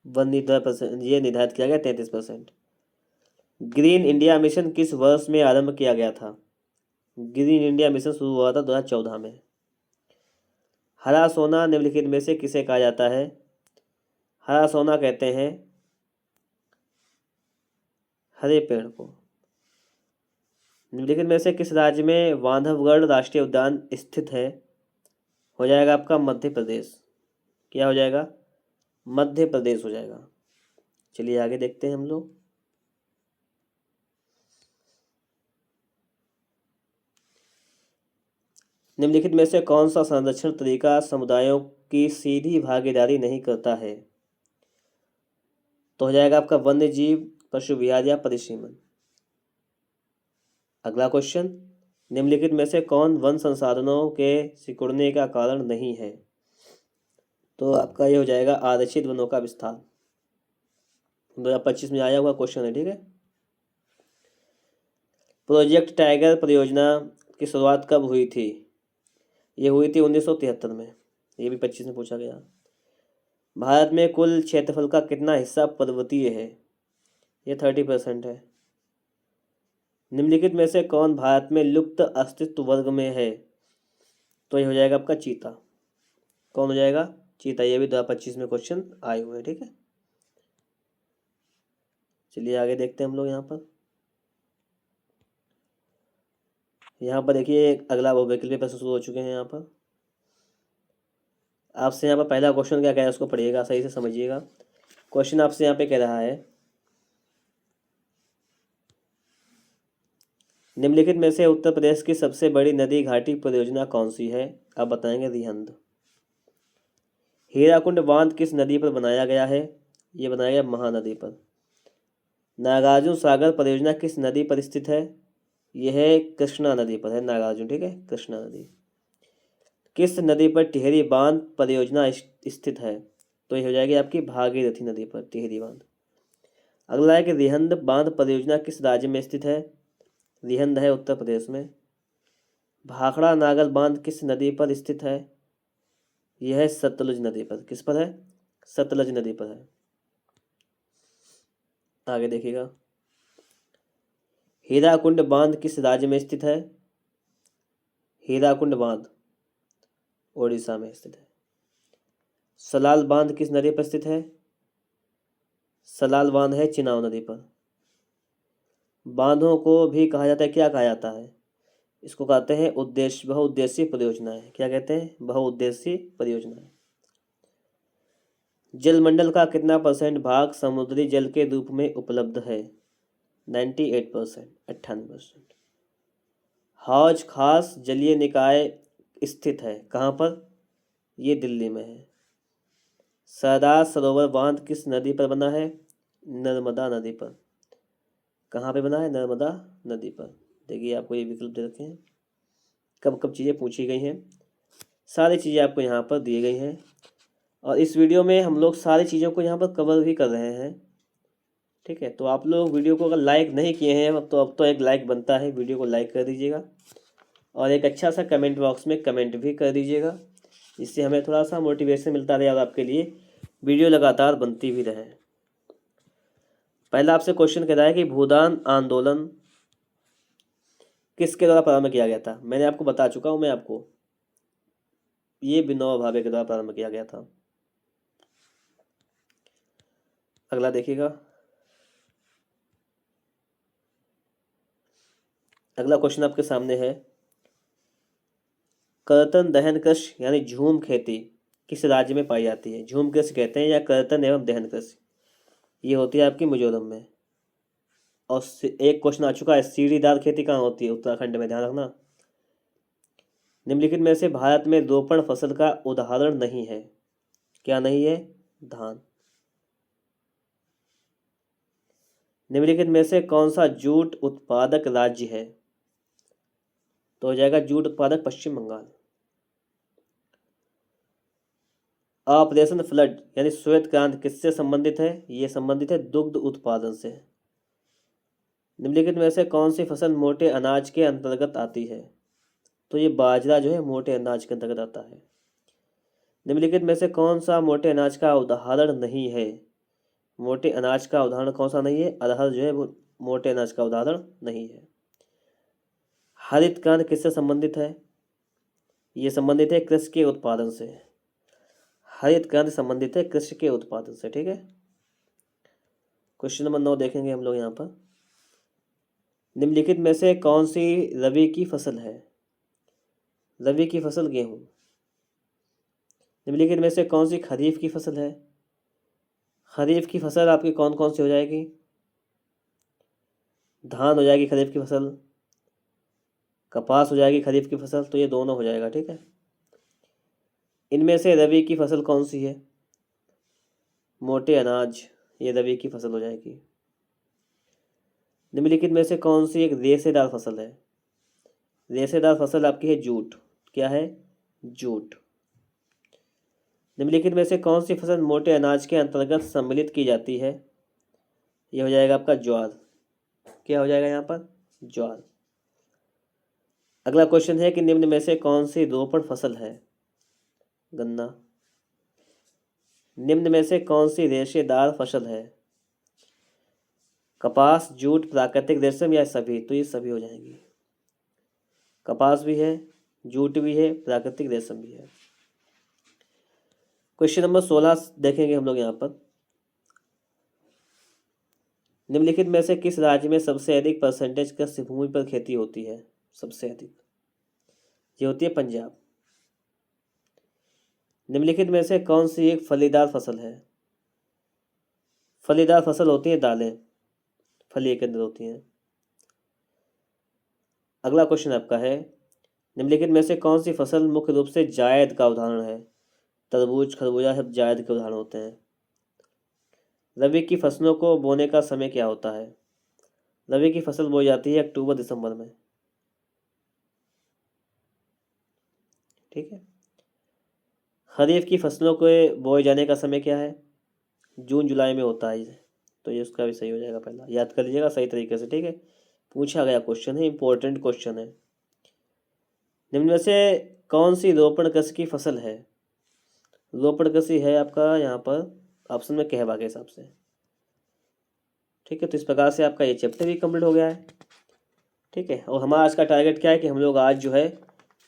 वन नीति ये निर्धारित किया गया 33%। ग्रीन इंडिया मिशन किस वर्ष में आरंभ किया गया था? ग्रीन इंडिया मिशन शुरू हुआ था 2014 में। हरा सोना निम्नलिखित में से किसे कहा जाता है? हरा सोना कहते हैं हरे पेड़ को। निम्नलिखित में से किस राज्य में बांधवगढ़ राष्ट्रीय उद्यान स्थित है? हो जाएगा आपका मध्य प्रदेश। क्या हो जाएगा? मध्य प्रदेश हो जाएगा। चलिए आगे देखते हैं हम लोग, निम्नलिखित में से कौन सा संरक्षण तरीका समुदायों की सीधी भागीदारी नहीं करता है? तो हो जाएगा आपका वन्य जीव पशु विहार या परिसीमन। अगला क्वेश्चन, निम्नलिखित में से कौन वन संसाधनों के सिकुड़ने का कारण नहीं है? तो आपका ये हो जाएगा आरक्षित वनों का विस्तार। 2025 में आया हुआ क्वेश्चन है। ठीक है। प्रोजेक्ट टाइगर परियोजना की शुरुआत कब हुई थी? ये हुई थी 1973 में। ये भी 25 में पूछा गया। भारत में कुल क्षेत्रफल का कितना हिस्सा पर्वतीय है? ये 30% है। निम्नलिखित में से कौन भारत में लुप्त अस्तित्व वर्ग में है? तो ये हो जाएगा आपका चीता। कौन हो जाएगा? चीता। ये भी 2025 में क्वेश्चन आए हुए हैं। ठीक है। चलिए आगे देखते हैं हम लोग यहाँ पर देखिए अगला वैकल्पिक प्रश्न शुरू हो चुके हैं। यहाँ पर आपसे यहाँ पर पहला क्वेश्चन क्या कह रहा है उसको पढ़िएगा, सही से समझिएगा। क्वेश्चन आपसे यहाँ पे कह रहा है, निम्नलिखित में से उत्तर प्रदेश की सबसे बड़ी नदी घाटी परियोजना कौन सी है? आप बताएंगे रिहंद। हीराकुंड बांध किस नदी पर बनाया गया है? ये बनाया गया महानदी पर। नागार्जुन सागर परियोजना किस नदी पर स्थित है? यह है कृष्णा नदी पर है नागार्जुन। ठीक है, कृष्णा नदी। किस नदी पर टिहरी बांध परियोजना स्थित है? तो ये हो जाएगी आपकी भागीरथी नदी पर टिहरी बांध। अगला है कि रिहंद बांध परियोजना किस राज्य में स्थित है? रिहंद है उत्तर प्रदेश में। भाखड़ा नागल बांध किस नदी पर स्थित है? यह है सतलुज नदी पर। किस पर है? सतलज नदी पर है। आगे देखिएगा, हीराकुंड बांध किस राज्य में स्थित है? हीराकुंड बांध ओडिशा में स्थित है। सलाल बांध किस नदी पर स्थित है? सलाल बांध है चिनाव नदी पर। बांधों को भी कहा जाता है, क्या कहा जाता है? इसको कहते हैं बहुउद्देशीय परियोजनाएं। क्या कहते हैं? बहुउद्देशीय परियोजनाएं। जलमंडल का कितना परसेंट भाग समुद्री जल के रूप में उपलब्ध है? 98%, 98%। हौज खास जलीय निकाय स्थित है कहाँ पर? ये दिल्ली में है। सरदार सरोवर बांध किस नदी पर बना है? नर्मदा नदी पर। कहाँ पे बना है? नर्मदा नदी पर। देखिए आपको ये विकल्प दे रखे हैं, कब कब चीज़ें पूछी गई हैं, सारी चीज़ें आपको यहाँ पर दी गई हैं। और इस वीडियो में हम लोग सारी चीज़ों को यहाँ पर कवर भी कर रहे हैं। ठीक है, तो आप लोग वीडियो को अगर लाइक नहीं किए हैं अब तो एक लाइक बनता है, वीडियो को लाइक कर दीजिएगा और एक अच्छा सा कमेंट बॉक्स में कमेंट भी कर दीजिएगा, जिससे हमें थोड़ा सा मोटिवेशन मिलता रहे और आपके लिए वीडियो लगातार बनती भी रहे। पहला आपसे क्वेश्चन कह रहा है कि भूदान आंदोलन किसके द्वारा प्रारंभ किया गया था? मैंने आपको बता चुका हूँ, मैं आपको, ये विनोबा भावे के द्वारा प्रारंभ किया गया था। अगला देखिएगा, अगला क्वेश्चन आपके सामने है, कर्तन दहन कृषि यानी झूम खेती किस राज्य में पाई जाती है? झूम कृषि कहते हैं या कर्तन एवं दहन कृषि, ये होती है आपकी मिजोरम में। और एक क्वेश्चन आ चुका है, सीढ़ीदार खेती कहाँ होती है? उत्तराखंड में, ध्यान रखना। निम्नलिखित में से भारत में रोपण फसल का उदाहरण नहीं है। क्या नहीं है? धान। निम्नलिखित में से कौन सा जूट उत्पादक राज्य है? तो हो जाएगा जूट उत्पादक पश्चिम बंगाल। ऑपरेशन फ्लड यानी श्वेत क्रांति किससे संबंधित है? ये संबंधित है दुग्ध उत्पादन से। निम्नलिखित में से कौन सी फसल मोटे अनाज के अंतर्गत आती है? तो ये बाजरा जो है मोटे अनाज के अंतर्गत आता है। निम्नलिखित में से कौन सा मोटे अनाज का उदाहरण नहीं है? मोटे अनाज का उदाहरण कौन सा नहीं है? अरहर जो है वो मोटे अनाज का उदाहरण नहीं है। हरित क्रांति किससे संबंधित है? ये संबंधित है कृषि के उत्पादन से। हरित क्रांति संबंधित है कृषि के उत्पादन से। ठीक है, क्वेश्चन नंबर 9 देखेंगे हम लोग यहाँ पर। निम्नलिखित में से कौन सी रबी की फसल है? रबी की फसल गेहूं। निम्नलिखित में से कौन सी खरीफ की फसल है? खरीफ की फसल आपकी कौन कौन सी हो जाएगी? धान हो जाएगी खरीफ की फसल, कपास हो जाएगी खरीफ की फसल, तो ये दोनों हो जाएगा। ठीक है, इनमें से रबी की फसल कौन सी है? मोटे अनाज, ये रबी की फसल हो जाएगी। निम्नलिखित में से कौन सी एक रेशेदार फसल है? रेशेदार फसल आपकी है जूट। क्या है? जूट। निम्नलिखित में से कौन सी फसल मोटे अनाज के अंतर्गत सम्मिलित की जाती है? यह हो जाएगा आपका ज्वार। क्या हो जाएगा यहाँ पर? ज्वार। अगला क्वेश्चन है कि निम्न में से कौन सी रोपण फसल है? गन्ना। निम्न में से कौन सी रेशेदार फसल है? कपास, जूट, प्राकृतिक रेशम या सभी? तो ये सभी हो जाएंगी। कपास भी है, जूट भी है, प्राकृतिक रेशम भी है। क्वेश्चन नंबर 16 देखेंगे हम लोग यहाँ पर। निम्नलिखित में से किस राज्य में सबसे अधिक परसेंटेज कृषि भूमि पर खेती होती है? सबसे अधिक ये होती है पंजाब। निम्नलिखित में से कौन सी एक फलीदार फसल है? फलीदार फसल होती है दालें, फली के अंदर होती हैं। अगला क्वेश्चन आपका है, निम्नलिखित में से कौन सी फसल मुख्य रूप से जायद का उदाहरण है? तरबूज, खरबूजा सब जायद के उदाहरण होते हैं। रबी की फसलों को बोने का समय क्या होता है? रबी की फसल बोई जाती है अक्टूबर दिसंबर में। ठीक है, खरीफ की फसलों के बोए जाने का समय क्या है? जून जुलाई में होता है। तो ये उसका भी सही हो जाएगा पहला, याद कर लीजिएगा सही तरीके से, ठीक है। पूछा गया क्वेश्चन है, इंपॉर्टेंट क्वेश्चन है। निम्न में से कौन सी रोपण कृषि की फसल है? रोपण कृषि है आपका यहाँ पर ऑप्शन में कहवा के हिसाब से, ठीक है। तो इस प्रकार से आपका ये चैप्टर भी कंप्लीट हो गया है, ठीक है। और हमारा आज का टारगेट क्या है कि हम लोग आज जो है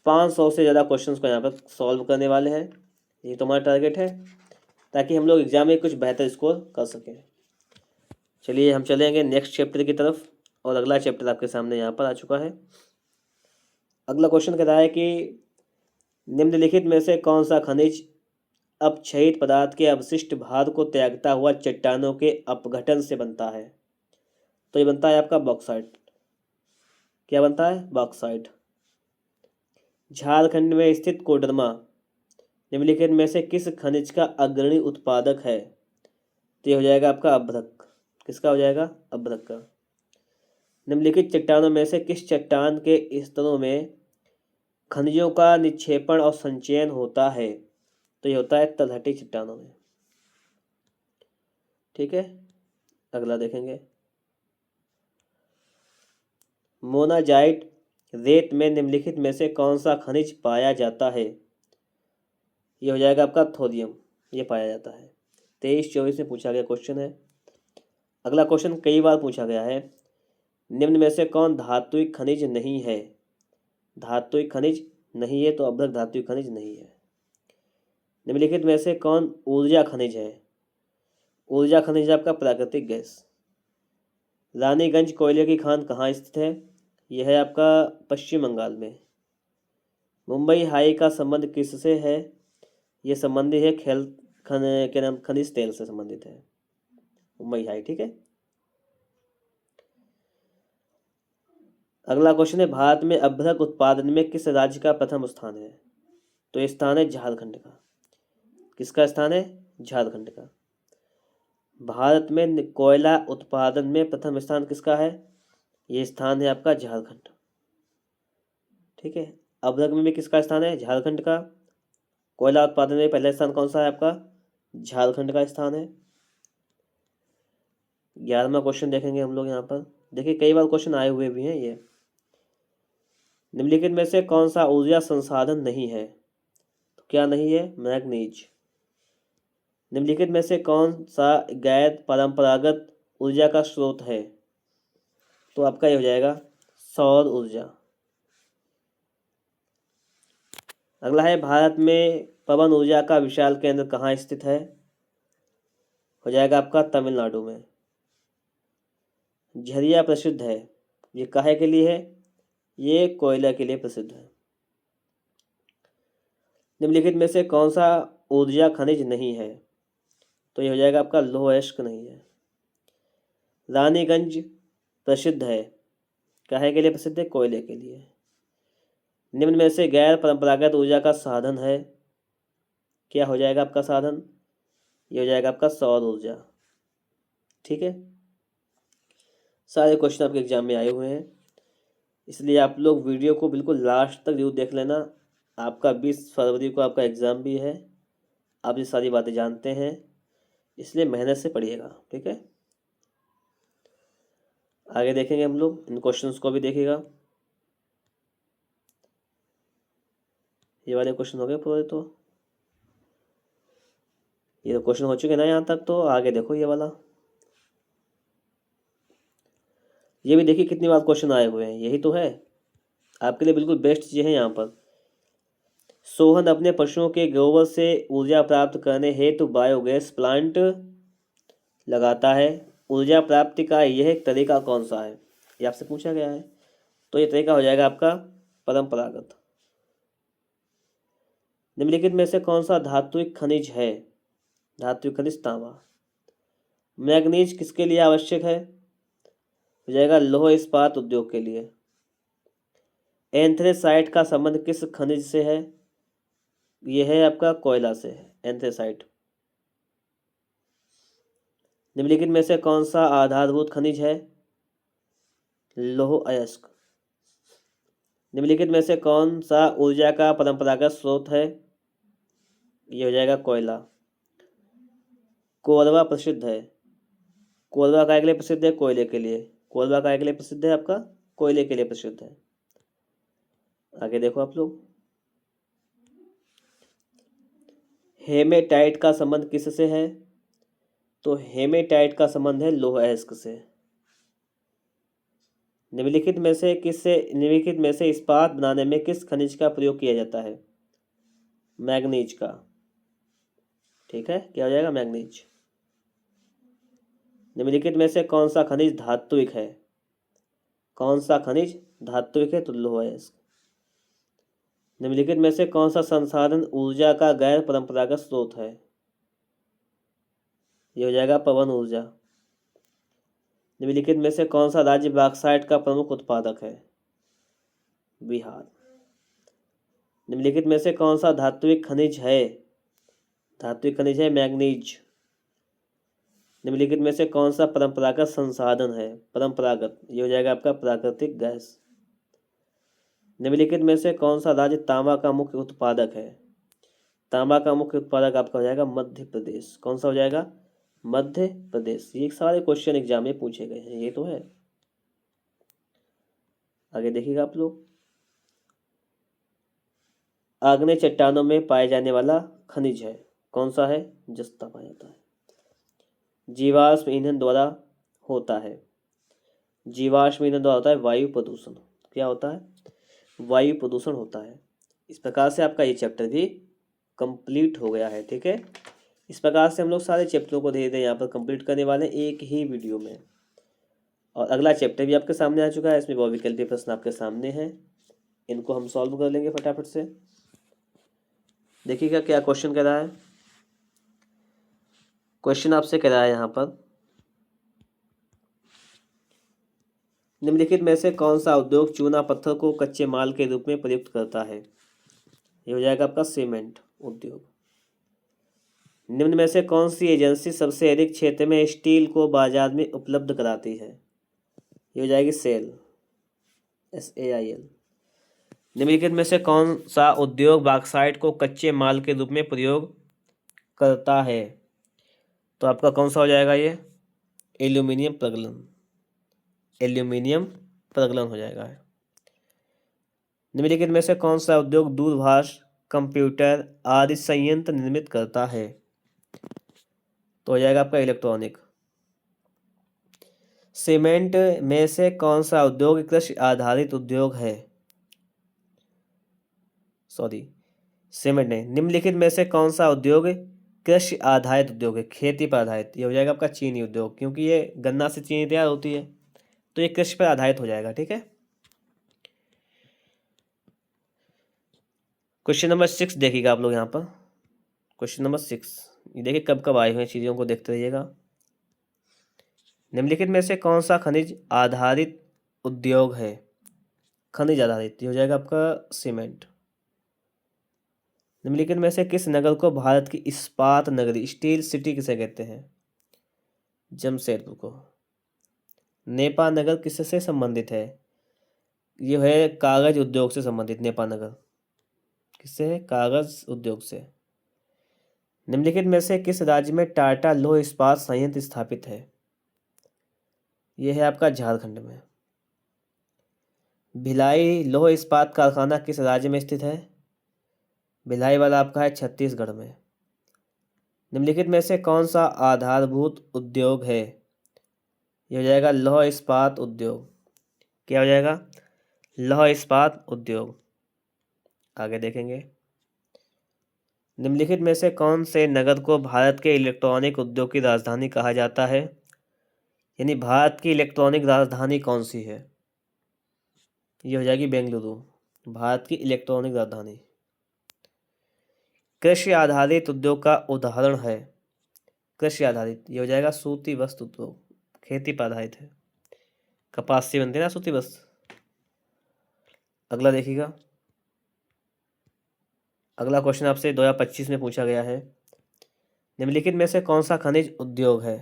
500 से ज़्यादा क्वेश्चंस को यहाँ पर सॉल्व करने वाले हैं। ये तो हमारा टारगेट है, ताकि हम लोग एग्जाम में कुछ बेहतर स्कोर कर सकें। चलिए हम चलेंगे नेक्स्ट चैप्टर की तरफ, और अगला चैप्टर आपके सामने यहाँ पर आ चुका है। अगला क्वेश्चन कहता है कि निम्नलिखित में से कौन सा खनिज अपक्षयित पदार्थ के अवशिष्ट भार को त्यागता हुआ चट्टानों के अपघटन से बनता है? तो ये बनता है आपका बॉक्साइट। क्या बनता है? बॉक्साइट। झारखंड में स्थित कोडरमा निम्नलिखित में से किस खनिज का अग्रणी उत्पादक है? तो ये हो जाएगा आपका अभ्रक। किसका हो जाएगा? अभ्रक का। निम्नलिखित चट्टानों में से किस चट्टान के स्तरों में खनिजों का निक्षेपण और संचयन होता है? तो ये होता है तलहटी चट्टानों में, ठीक है। अगला देखेंगे, मोनाजाइट रेत में निम्नलिखित में से कौन सा खनिज पाया जाता है? ये हो जाएगा आपका थोरियम, ये पाया जाता है। 23-24 में पूछा गया क्वेश्चन है। अगला क्वेश्चन कई बार पूछा गया है, निम्न में से कौन धात्विक खनिज नहीं है? धात्विक खनिज नहीं है, तो अभ्रक धात्विक खनिज नहीं है। निम्नलिखित में से कौन ऊर्जा खनिज है? ऊर्जा खनिज आपका प्राकृतिक गैस। रानीगंज कोयले की खान कहाँ स्थित है? यह है आपका पश्चिम बंगाल में। मुंबई हाई का संबंध किससे है? यह संबंधी है के नाम खनिज तेल से संबंधित है, मुंबई हाई, ठीक है। अगला क्वेश्चन है, भारत में अभ्रक उत्पादन में किस राज्य का प्रथम स्थान है? तो ये स्थान है झारखंड का। किसका स्थान है? झारखंड का। भारत में कोयला उत्पादन में प्रथम स्थान किसका है? ये स्थान है आपका झारखंड, ठीक है। अभ्रक में भी किसका स्थान है? झारखंड का। कोयला उत्पादन में पहला स्थान कौन सा है आपका? झारखंड का स्थान है। 11वां क्वेश्चन देखेंगे हम लोग यहाँ पर। देखिए कई बार क्वेश्चन आए हुए भी हैं ये। निम्नलिखित में से कौन सा ऊर्जा संसाधन नहीं है? तो क्या नहीं है? मैग्नीज। निम्नलिखित में से कौन सा गैर परंपरागत ऊर्जा का स्रोत है? तो आपका ये हो जाएगा सौर ऊर्जा। अगला है, भारत में पवन ऊर्जा का विशाल केंद्र कहाँ स्थित है? हो जाएगा आपका तमिलनाडु में। झरिया प्रसिद्ध है, ये काहे के लिए है? ये कोयला के लिए प्रसिद्ध है। निम्नलिखित में से कौन सा ऊर्जा खनिज नहीं है? तो ये हो जाएगा आपका लौह अयस्क नहीं है। रानीगंज प्रसिद्ध है, काहे के लिए प्रसिद्ध है? कोयले के लिए। निम्न में से गैर परंपरागत ऊर्जा का साधन है, क्या हो जाएगा आपका साधन? ये हो जाएगा आपका सौर ऊर्जा, ठीक है। सारे क्वेश्चन आपके एग्जाम में आए हुए हैं, इसलिए आप लोग वीडियो को बिल्कुल लास्ट तक जरूर देख लेना। आपका 20 फरवरी को आपका एग्ज़ाम भी है, आप ये सारी बातें जानते हैं, इसलिए मेहनत से पढ़िएगा, ठीक है। आगे देखेंगे हम लोग, इन क्वेश्चंस को भी देखिएगा। ये वाले क्वेश्चन हो गए पूरे, तो ये तो क्वेश्चन हो चुके ना यहाँ तक, तो आगे देखो ये वाला। ये भी देखिए कितनी बार क्वेश्चन आए हुए हैं, यही तो है आपके लिए बिल्कुल बेस्ट चीज़ है यहाँ पर। सोहन अपने पशुओं के गोबर से ऊर्जा प्राप्त करने हेतु बायोगैस प्लांट लगाता है। ऊर्जा प्राप्ति का यह तरीका कौन सा है? ये आपसे पूछा गया है, तो ये तरीका हो जाएगा आपका परंपरागत। निम्नलिखित में से कौन सा धात्विक खनिज है? धात्विक खनिज तांबा। मैग्नीज किसके लिए आवश्यक है? हो जाएगा लौह इस्पात उद्योग के लिए। एंथ्रेसाइट का संबंध किस खनिज से है? यह है आपका कोयला से, एंथ्रेसाइट। निम्नलिखित में से कौन सा आधारभूत खनिज है? लौह अयस्क। निम्नलिखित में से कौन सा ऊर्जा का परंपरागत स्रोत है? यह हो जाएगा कोयला। कोरबा प्रसिद्ध है, कोलवा काय के लिए प्रसिद्ध है? कोयले के लिए। कोलवा काय के लिए प्रसिद्ध है? आपका कोयले के लिए प्रसिद्ध है। आगे देखो आप लोग, हेमेटाइट का संबंध किससे है? तो हेमेटाइट का संबंध है लौह अयस्क से। निम्नलिखित में से इस्पात बनाने में किस खनिज का प्रयोग किया जाता है? मैग्नीज का। ठीक है, क्या हो जाएगा? मैग्नीज। निम्नलिखित में से कौन सा खनिज धात्विक है? कौन सा खनिज धात्विक है? तो लौह अयस्क। निम्नलिखित में से कौन सा संसाधन ऊर्जा का गैर परंपरागत स्रोत है? ये हो जाएगा पवन ऊर्जा। निम्नलिखित में से कौन सा राज्य बॉक्साइट का प्रमुख उत्पादक है? बिहार। निम्नलिखित में से कौन सा धात्विक खनिज है? धात्विक खनिज है मैग्नीज। निम्नलिखित में से कौन सा परंपरागत संसाधन है? परंपरागत, ये हो जाएगा आपका प्राकृतिक गैस। निम्नलिखित में से कौन सा राज्य तांबा का मुख्य उत्पादक है? तांबा का मुख्य उत्पादक आपका हो जाएगा मध्य प्रदेश। कौन सा हो जाएगा? मध्य प्रदेश। ये सारे क्वेश्चन एग्जाम में पूछे गए हैं, ये तो है। आगे देखिएगा आप लोग, आग्नेय चट्टानों में पाए जाने वाला खनिज है, कौन सा है? जस्ता पाया जाता है। जीवाश्म ईंधन द्वारा होता है। जीवाश्म ईंधन द्वारा होता है वायु प्रदूषण। क्या होता है? वायु प्रदूषण होता है। इस प्रकार से आपका ये चैप्टर भी कंप्लीट हो गया है। ठीक है, इस प्रकार से हम लोग सारे चैप्टरों को धीरे धीरे यहाँ पर कंप्लीट करने वाले हैं एक ही वीडियो में। और अगला चैप्टर भी आपके सामने आ चुका है, इसमें बहुविकल्पीय प्रश्न आपके सामने हैं, इनको हम सॉल्व कर लेंगे फटाफट से। देखिएगा क्या क्वेश्चन कह रहा है। क्वेश्चन आपसे कह रहा है यहाँ पर, निम्नलिखित में से कौन सा उद्योग चूना पत्थर को कच्चे माल के रूप में प्रयुक्त करता है? ये हो जाएगा आपका सीमेंट उद्योग। निम्न में से कौन सी एजेंसी सबसे अधिक क्षेत्र में स्टील को बाजार में उपलब्ध कराती है? ये हो जाएगी सेल, SAIL। निम्नलिखित में से कौन सा उद्योग बॉक्साइट को कच्चे माल के रूप में प्रयोग करता है? तो आपका कौन सा हो जाएगा? ये एल्यूमिनियम प्रगलन। एल्यूमिनियम प्रगलन हो जाएगा। निम्नलिखित में से कौन सा उद्योग दूरभाष, कंप्यूटर आदि संयंत्र निर्मित करता है? तो हो जाएगा आपका इलेक्ट्रॉनिक। सीमेंट में से कौन सा उद्योग कृषि आधारित उद्योग है? सीमेंट नहीं, निम्नलिखित में से कौन सा उद्योग कृषि आधारित उद्योग है? खेती पर आधारित। ये हो जाएगा आपका चीनी उद्योग, क्योंकि ये गन्ना से चीनी तैयार होती है, तो ये कृषि पर आधारित हो जाएगा। ठीक है, क्वेश्चन नंबर 6 देखिएगा आप लोग यहाँ पर। क्वेश्चन नंबर 6, ये देखिए कब कब आए हुए चीज़ों को देखते रहिएगा। निम्नलिखित में से कौन सा खनिज आधारित उद्योग है? खनिज आधारित, ये हो जाएगा आपका सीमेंट। निम्नलिखित में से किस नगर को भारत की इस्पात नगरी, स्टील सिटी किसे कहते हैं? जमशेदपुर को। नेपा नगर किससे संबंधित है? ये है कागज उद्योग से संबंधित। नेपा नगर किससे है? कागज उद्योग से। निम्नलिखित में से किस राज्य में टाटा लौह इस्पात संयंत्र स्थापित है? यह है आपका झारखंड में। भिलाई लौह इस्पात कारखाना किस राज्य में स्थित है? भिलाई वाला आपका है छत्तीसगढ़ में। निम्नलिखित में से कौन सा आधारभूत उद्योग है? यह हो जाएगा लौह इस्पात उद्योग। क्या हो जाएगा? लौह इस्पात उद्योग। आगे देखेंगे, निम्नलिखित में से कौन से नगर को भारत के इलेक्ट्रॉनिक उद्योग की राजधानी कहा जाता है? यानी भारत की इलेक्ट्रॉनिक राजधानी कौन सी है? ये हो जाएगी बेंगलुरु, भारत की इलेक्ट्रॉनिक राजधानी। कृषि आधारित उद्योग का उदाहरण है? कृषि आधारित, ये हो जाएगा सूती वस्त्र उद्योग, खेती पर आधारित है, कपास से बनते हैं ना सूती वस्त्र। अगला देखिएगा, अगला क्वेश्चन आपसे 2025 में पूछा गया है। निम्नलिखित में से कौन सा खनिज उद्योग है?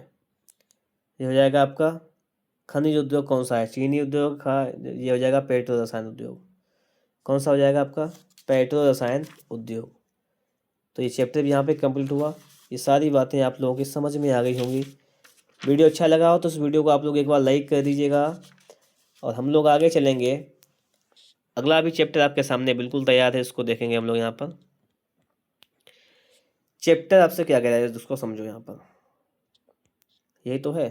ये हो जाएगा आपका खनिज उद्योग कौन सा है? चीनी उद्योग का। ये हो जाएगा पेट्रो रसायन उद्योग। कौन सा हो जाएगा आपका? पेट्रो रसायन उद्योग। तो ये चैप्टर भी यहाँ पे कंप्लीट हुआ। ये सारी बातें आप लोगों की समझ में आ गई होंगी। वीडियो अच्छा लगा हो तो इस वीडियो को आप लोग एक बार लाइक कर दीजिएगा और हम लोग आगे चलेंगे। अगला भी चैप्टर आपके सामने बिल्कुल तैयार है, इसको देखेंगे हम लोग। यहाँ पर चैप्टर आपसे क्या कह रहा है उसको समझो। यहाँ पर यही तो है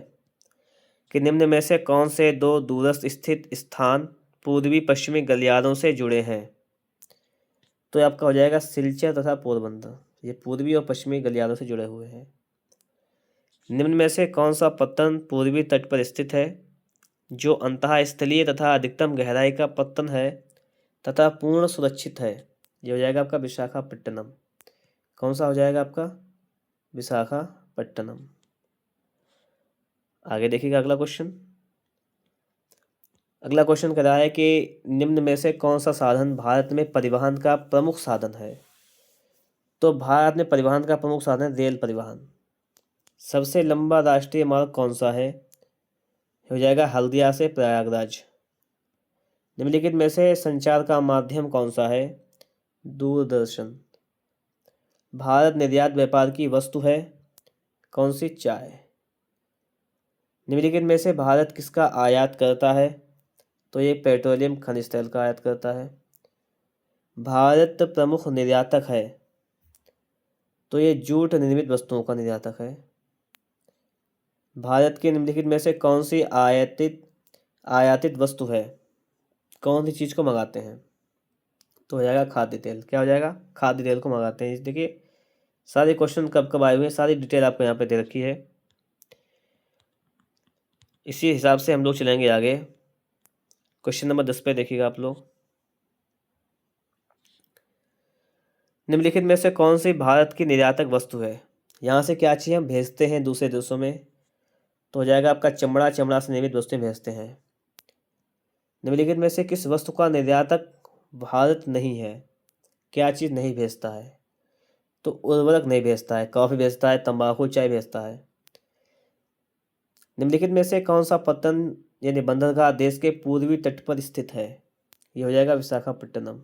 कि निम्न में से कौन से दो दूरस्थ स्थित स्थान पूर्वी पश्चिमी गलियारों से जुड़े हैं। तो ये आपका हो जाएगा सिलचर तथा पोरबंदर, ये पूर्वी और पश्चिमी गलियारों से जुड़े हुए हैं। निम्न में से कौन सा पत्तन पूर्वी तट पर स्थित है जो अंतःस्थलीय तथा अधिकतम गहराई का पत्तन है तथा पूर्ण सुरक्षित है। ये हो जाएगा आपका विशाखापट्टनम। कौन सा हो जाएगा आपका? विशाखापट्टनम। आगे देखिएगा अगला क्वेश्चन। अगला क्वेश्चन कह रहा है कि निम्न में से कौन सा साधन भारत में परिवहन का प्रमुख साधन है। तो भारत में परिवहन का प्रमुख साधन है रेल परिवहन। सबसे लंबा राष्ट्रीय मार्ग कौन सा है? हो जाएगा हल्दिया से प्रयागराज। निम्नलिखित में से संचार का माध्यम कौन सा है? दूरदर्शन। भारत निर्यात व्यापार की वस्तु है कौन सी? चाय। निम्नलिखित में से भारत किसका आयात करता है? तो ये पेट्रोलियम खनिज तेल का आयात करता है। भारत प्रमुख निर्यातक है तो ये जूट निर्मित वस्तुओं का निर्यातक है। भारत के निम्नलिखित में से कौन सी आयातित वस्तु है? कौन सी चीज़ को मंगाते हैं? तो हो जाएगा खाद्य तेल। क्या हो जाएगा? खाद्य तेल को मंगाते हैं। देखिए सारे क्वेश्चन कब कब आए हुए हैं, सारी डिटेल आपको यहाँ पे दे रखी है। इसी हिसाब से हम लोग चलेंगे आगे। क्वेश्चन नंबर 10 पे देखिएगा आप लोग। निम्नलिखित में से कौन सी भारत की निर्यातक वस्तु है? यहाँ से क्या चीज़ हम भेजते हैं दूसरे देशों में? तो हो जाएगा आपका चमड़ा। चमड़ा से निर्मित वस्तुएं भेजते हैं। निम्नलिखित में से किस वस्तु का निर्यातक भारत नहीं है? क्या चीज़ नहीं भेजता है? तो उर्वरक नहीं भेजता है, कॉफ़ी भेजता है, तंबाकू, चाय भेजता है। निम्नलिखित में से कौन सा पत्तन यानी बंदरगाह देश के पूर्वी तट पर स्थित है? ये हो जाएगा विशाखापट्टनम।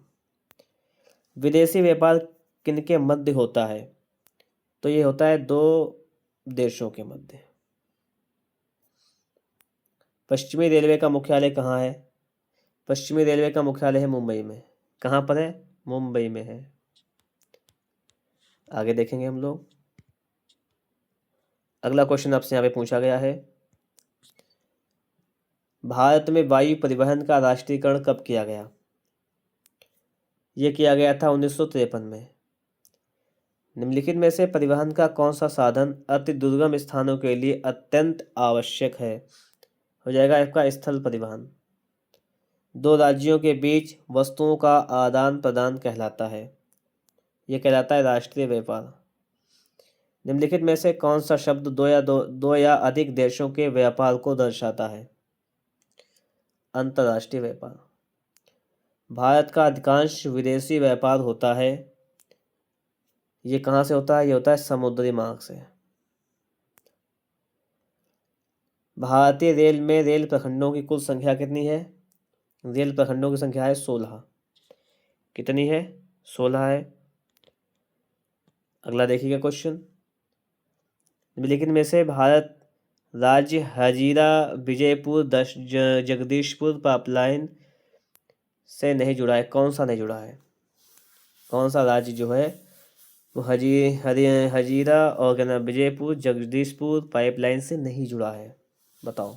विदेशी व्यापार किनके मध्य होता है? तो ये होता है दो देशों के मध्य। पश्चिमी रेलवे का मुख्यालय कहाँ है? पश्चिमी रेलवे का मुख्यालय है मुंबई में। कहाँ पर है? मुंबई में है। आगे देखेंगे हम लोग। अगला क्वेश्चन आपसे यहाँ पे पूछा गया है, भारत में वायु परिवहन का राष्ट्रीयकरण कब किया गया? यह किया गया था 1953 में। निम्नलिखित में से परिवहन का कौन सा साधन अति दुर्गम स्थानों के लिए अत्यंत आवश्यक है? हो जाएगा आपका स्थल परिवहन। दो राज्यों के बीच वस्तुओं का आदान प्रदान कहलाता है। यह कहलाता है राष्ट्रीय व्यापार। निम्नलिखित में से कौन सा शब्द दो या अधिक देशों के व्यापार को दर्शाता है? अंतर्राष्ट्रीय व्यापार। भारत का अधिकांश विदेशी व्यापार होता है, ये कहाँ से होता है? ये होता है समुद्री मार्ग से। भारतीय रेल में रेल प्रखंडों की कुल संख्या कितनी है? रेल प्रखंडों की संख्या है 16। कितनी है? 16 है। अगला देखिएगा क्वेश्चन। निम्नलिखित में से भारत राज्य हजीरा विजयपुर जगदीशपुर पाइपलाइन से नहीं जुड़ा है। कौन सा नहीं जुड़ा है? कौन सा राज्य जो है वो हजीरा और क्या नाम विजयपुर जगदीशपुर पाइपलाइन से नहीं जुड़ा है? बताओ।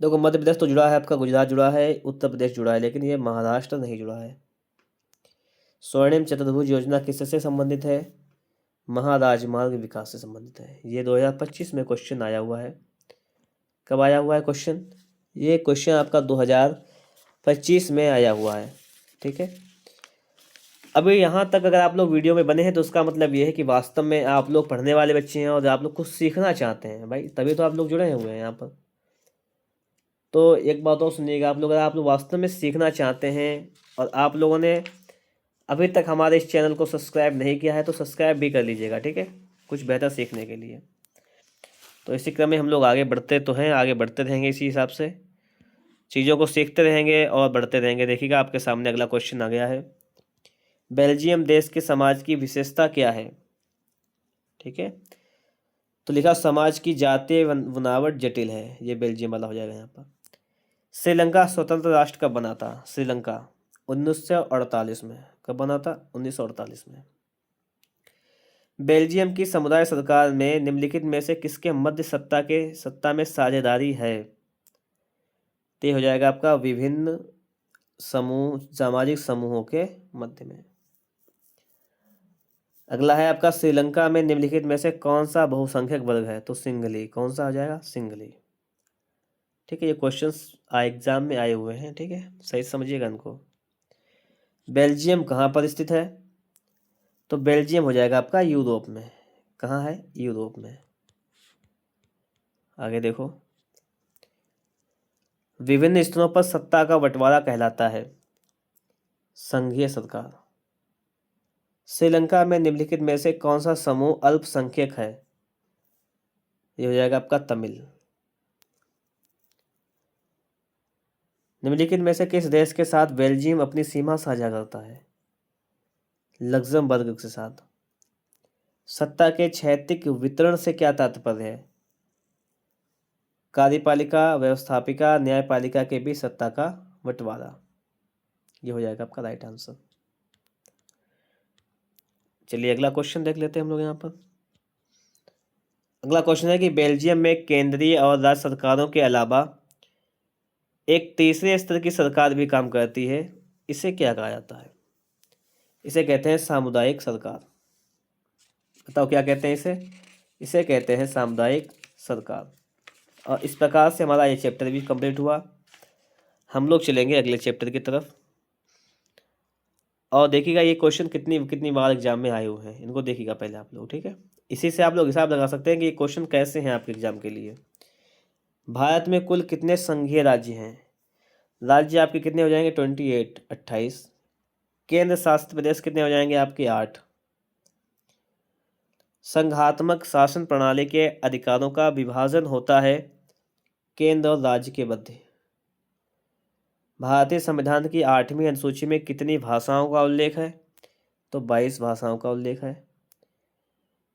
देखो मध्य प्रदेश तो जुड़ा है आपका, गुजरात जुड़ा है, उत्तर प्रदेश जुड़ा है, लेकिन ये महाराष्ट्र नहीं जुड़ा है। स्वर्णिम चतुर्भुज योजना किससे संबंधित है? महाराजमार्ग विकास से संबंधित है। ये 2025 में क्वेश्चन आया हुआ है। कब आया हुआ है क्वेश्चन? ये क्वेश्चन आपका 2025 में आया हुआ है। ठीक है। अभी यहाँ तक अगर आप लोग वीडियो में बने हैं तो उसका मतलब ये है कि वास्तव में आप लोग पढ़ने वाले बच्चे हैं और आप लोग कुछ सीखना चाहते हैं भाई, तभी तो आप लोग जुड़े हुए हैं यहाँ पर। तो एक बात और सुनिएगा आप लोग, अगर आप लोग वास्तव में सीखना चाहते हैं और आप लोगों ने अभी तक हमारे इस चैनल को सब्सक्राइब नहीं किया है तो सब्सक्राइब भी कर लीजिएगा। ठीक है, कुछ बेहतर सीखने के लिए। तो इसी क्रम में हम लोग आगे बढ़ते तो हैं, आगे बढ़ते रहेंगे, इसी हिसाब से चीज़ों को सीखते रहेंगे और बढ़ते रहेंगे। देखिएगा आपके सामने अगला क्वेश्चन आ गया है, बेल्जियम देश के समाज की विशेषता क्या है? ठीक है, तो लिखा समाज की जातीय बनावट जटिल है, ये बेल्जियम वाला हो जाएगा यहाँ पर। श्रीलंका स्वतंत्र राष्ट्र कब बना था? श्रीलंका 1948 में। कब बना था? 1948 में। बेल्जियम की समुदाय सरकार में निम्नलिखित में से किसके मध्य सत्ता में साझेदारी है? तो हो जाएगा आपका विभिन्न सामाजिक समूहों के मध्य में। अगला है आपका श्रीलंका में निम्नलिखित में से कौन सा बहुसंख्यक वर्ग है? तो सिंघली। कौन सा हो जाएगा? सिंघली। ठीक है, ये क्वेश्चंस एग्जाम में आए हुए हैं, ठीक है, सही समझिएगा इनको। बेल्जियम कहाँ पर स्थित है? तो बेल्जियम हो जाएगा आपका यूरोप में। कहाँ है? यूरोप में। आगे देखो, विभिन्न स्तरों पर सत्ता का बंटवारा कहलाता है संघीय सरकार। श्रीलंका में निम्नलिखित में से कौन सा समूह अल्पसंख्यक है? ये हो जाएगा आपका तमिल। निम्नलिखित में से किस देश के साथ बेल्जियम अपनी सीमा साझा करता है? लग्जमबर्ग के साथ। सत्ता के क्षैतिक वितरण से क्या तात्पर्य है? कार्यपालिका, व्यवस्थापिका, न्यायपालिका के बीच सत्ता का बंटवारा। ये हो जाएगा आपका राइट आंसर। चलिए अगला क्वेश्चन देख लेते हैं हम लोग यहाँ पर। अगला क्वेश्चन है कि बेल्जियम में केंद्रीय और राज्य सरकारों के अलावा एक तीसरे स्तर की सरकार भी काम करती है, इसे क्या कहा जाता है? इसे कहते हैं सामुदायिक सरकार। बताओ क्या कहते हैं इसे? इसे कहते हैं सामुदायिक सरकार। और इस प्रकार से हमारा ये चैप्टर भी कंप्लीट हुआ। हम लोग चलेंगे अगले चैप्टर की तरफ। और देखिएगा ये क्वेश्चन कितनी बार एग्जाम में आए हुए हैं, इनको देखिएगा पहले आप लोग, ठीक है। इसी से आप लोग हिसाब लगा सकते हैं कि ये क्वेश्चन कैसे हैं आपके एग्जाम के लिए। भारत में कुल कितने संघीय राज्य हैं? राज्य आपके कितने हो जाएंगे? 28, 28। केंद्र शासित प्रदेश कितने हो जाएंगे आपके? 8। संघात्मक शासन प्रणाली के अधिकारों का विभाजन होता है केंद्र और राज्य के मध्य। भारतीय संविधान की 8वीं अनुसूची में कितनी भाषाओं का उल्लेख है? तो 22 भाषाओं का उल्लेख है।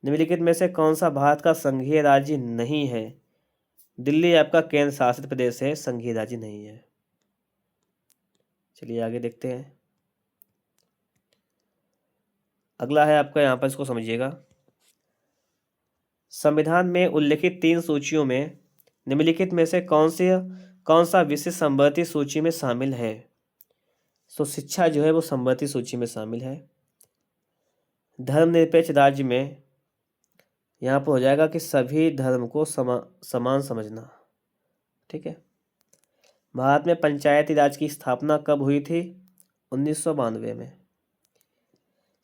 निम्नलिखित में से कौन सा भारत का संघीय राज्य नहीं है? दिल्ली आपका केंद्र शासित प्रदेश है, संघीय राज्य नहीं है। चलिए आगे देखते हैं। अगला है आपका, यहाँ पर इसको समझिएगा। संविधान में उल्लिखित 3 सूचियों में निम्नलिखित में से कौन सा विषय समवर्ती सूची में शामिल है? तो शिक्षा जो है वो समवर्ती सूची में शामिल है। धर्मनिरपेक्ष राज्य में यहाँ पर हो जाएगा कि सभी धर्म को समान समझना, ठीक है। भारत में पंचायती राज की स्थापना कब हुई थी? 1992 में।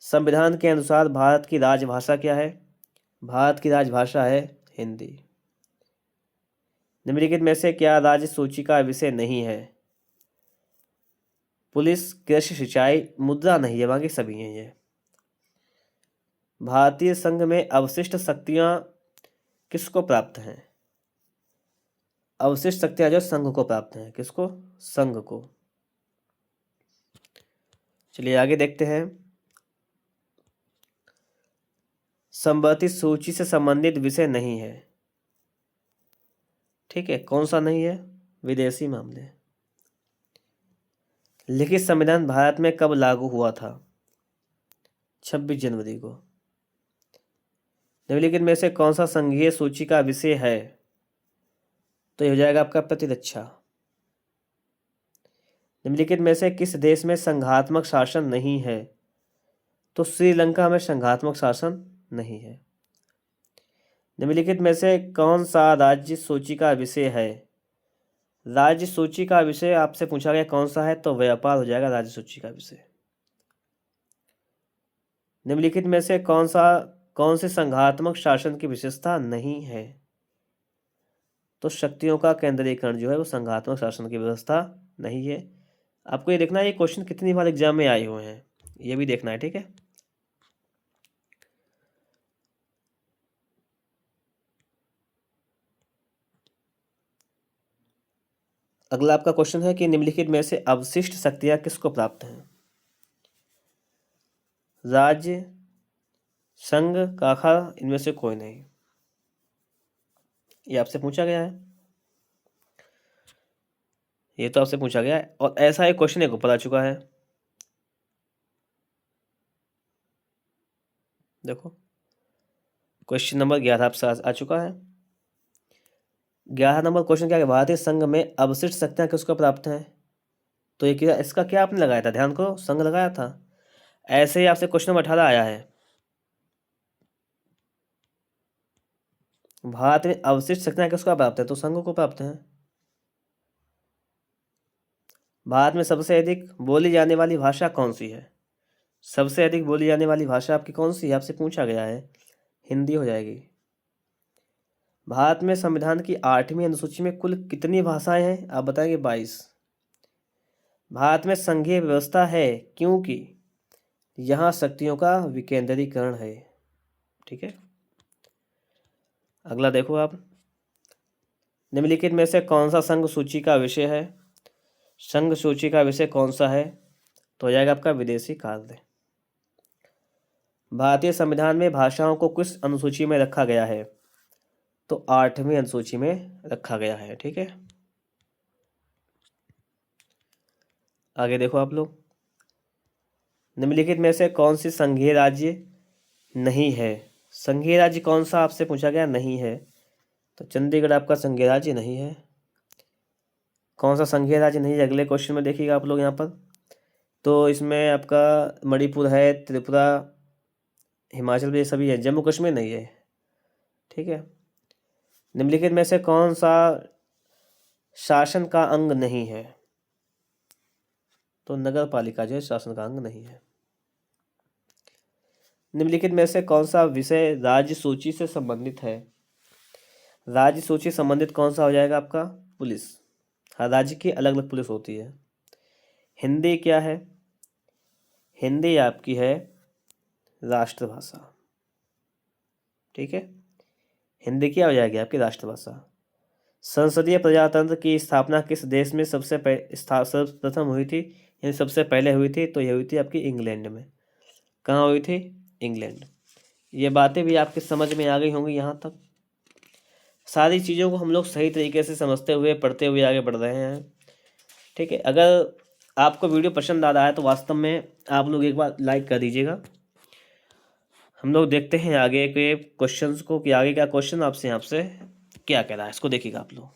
संविधान के अनुसार भारत की राजभाषा क्या है? भारत की राजभाषा है हिंदी। निम्नलिखित में से क्या राज्य सूची का विषय नहीं है? पुलिस, कृषि, सिंचाई, मुद्रा नहीं है, बाकी सभी हैं ये। भारतीय संघ में अवशिष्ट शक्तियां किसको प्राप्त हैं? अवशिष्ट शक्तियां जो संघ को प्राप्त हैं। किसको? संघ को। चलिए आगे देखते हैं। समवर्ती सूची से संबंधित विषय नहीं है, ठीक है। कौन सा नहीं है? विदेशी मामले। लिखित संविधान भारत में कब लागू हुआ था? 26 जनवरी को। निम्नलिखित में से कौन सा संघीय सूची का विषय है? तो ये हो जाएगा आपका प्रतिरक्षा। निम्नलिखित में से किस देश में संघात्मक शासन नहीं है? तो श्रीलंका में संघात्मक शासन नहीं है। निम्नलिखित में से कौन सा राज्य सूची का विषय है? राज्य सूची का विषय आपसे पूछा गया कौन सा है, तो व्यापार हो जाएगा राज्य सूची का विषय। निम्नलिखित में से कौन से संघात्मक शासन की विशेषता नहीं है? तो शक्तियों का केंद्रीकरण जो है वो संघात्मक शासन की व्यवस्था नहीं है। आपको ये देखना है ये क्वेश्चन कितनी बार एग्जाम में आए हुए हैं, ये भी देखना है, ठीक है। अगला आपका क्वेश्चन है कि निम्नलिखित में से अवशिष्ट शक्तियां किसको प्राप्त हैं? राज्य, संघ, काखा, इनमें से कोई नहीं। ये आपसे पूछा गया है, ये तो आपसे पूछा गया है, और ऐसा एक क्वेश्चन एक ऊपर आ चुका है। देखो क्वेश्चन नंबर 11 आपसे आ चुका है। 11 नंबर क्वेश्चन क्या है, भारतीय संघ में अवशिष्ट शक्तियां किसको प्राप्त हैं? तो ये क्या, इसका क्या आपने लगाया था, ध्यान करो, संघ लगाया था। ऐसे ही आपसे क्वेश्चन नंबर 18 आया है, भारत में अवशिष्ट शक्तियां किसको प्राप्त है? तो संघ को प्राप्त है। भारत में सबसे अधिक बोली जाने वाली भाषा कौन सी है? सबसे अधिक बोली जाने वाली भाषा आपकी कौन सी है, आपसे पूछा गया है, हिंदी हो जाएगी। भारत में संविधान की 8वीं अनुसूची में कुल कितनी भाषाएं हैं? आप बताएंगे 22। भारत में संघीय व्यवस्था है क्योंकि यहाँ शक्तियों का विकेंद्रीकरण है। ठीक है, अगला देखो आप, निम्नलिखित में से कौन सा संघ सूची का विषय है? संघ सूची का विषय कौन सा है? तो हो जाएगा आपका विदेशी कार्य। भारतीय संविधान में भाषाओं को किस अनुसूची में रखा गया है? तो 8वीं अनुसूची में रखा गया है। ठीक है, आगे देखो आप लोग, निम्नलिखित में से कौन सी संघीय राज्य नहीं है? संघीय राज्य कौन सा आपसे पूछा गया, नहीं है, तो चंडीगढ़ आपका संघीय राज्य नहीं है। कौन सा संघीय राज्य नहीं है, अगले क्वेश्चन में देखिएगा आप लोग यहाँ पर, तो इसमें आपका मणिपुर है, त्रिपुरा, हिमाचल प्रदेश सभी है, जम्मू कश्मीर नहीं है। ठीक है, निम्नलिखित में से कौन सा शासन का अंग नहीं है? तो नगर पालिका जो है शासन का अंग नहीं है। निम्नलिखित में से कौन सा विषय राज्य सूची से संबंधित है? राज्य सूची संबंधित कौन सा हो जाएगा आपका? पुलिस। हर राज्य की अलग अलग पुलिस होती है। हिंदी क्या है? हिंदी आपकी है राष्ट्रभाषा। ठीक है, हिंदी क्या हो जाएगी आपकी? राष्ट्रभाषा। संसदीय प्रजातंत्र की स्थापना किस देश में सर्वप्रथम हुई थी, यानी सबसे पहले हुई थी? तो यह हुई थी आपकी इंग्लैंड में। कहाँ हुई थी? इंग्लैंड। ये बातें भी आपके समझ में आ गई होंगी यहाँ तक। सारी चीज़ों को हम लोग सही तरीके से समझते हुए पढ़ते हुए आगे बढ़ रहे हैं। ठीक है, अगर आपको वीडियो पसंद आ रहा है तो वास्तव में आप लोग एक बार लाइक कर दीजिएगा। हम लोग देखते हैं आगे के क्वेश्चंस को कि आगे क्या क्वेश्चन आपसे क्या कह रहा है, इसको देखिएगा आप लोग।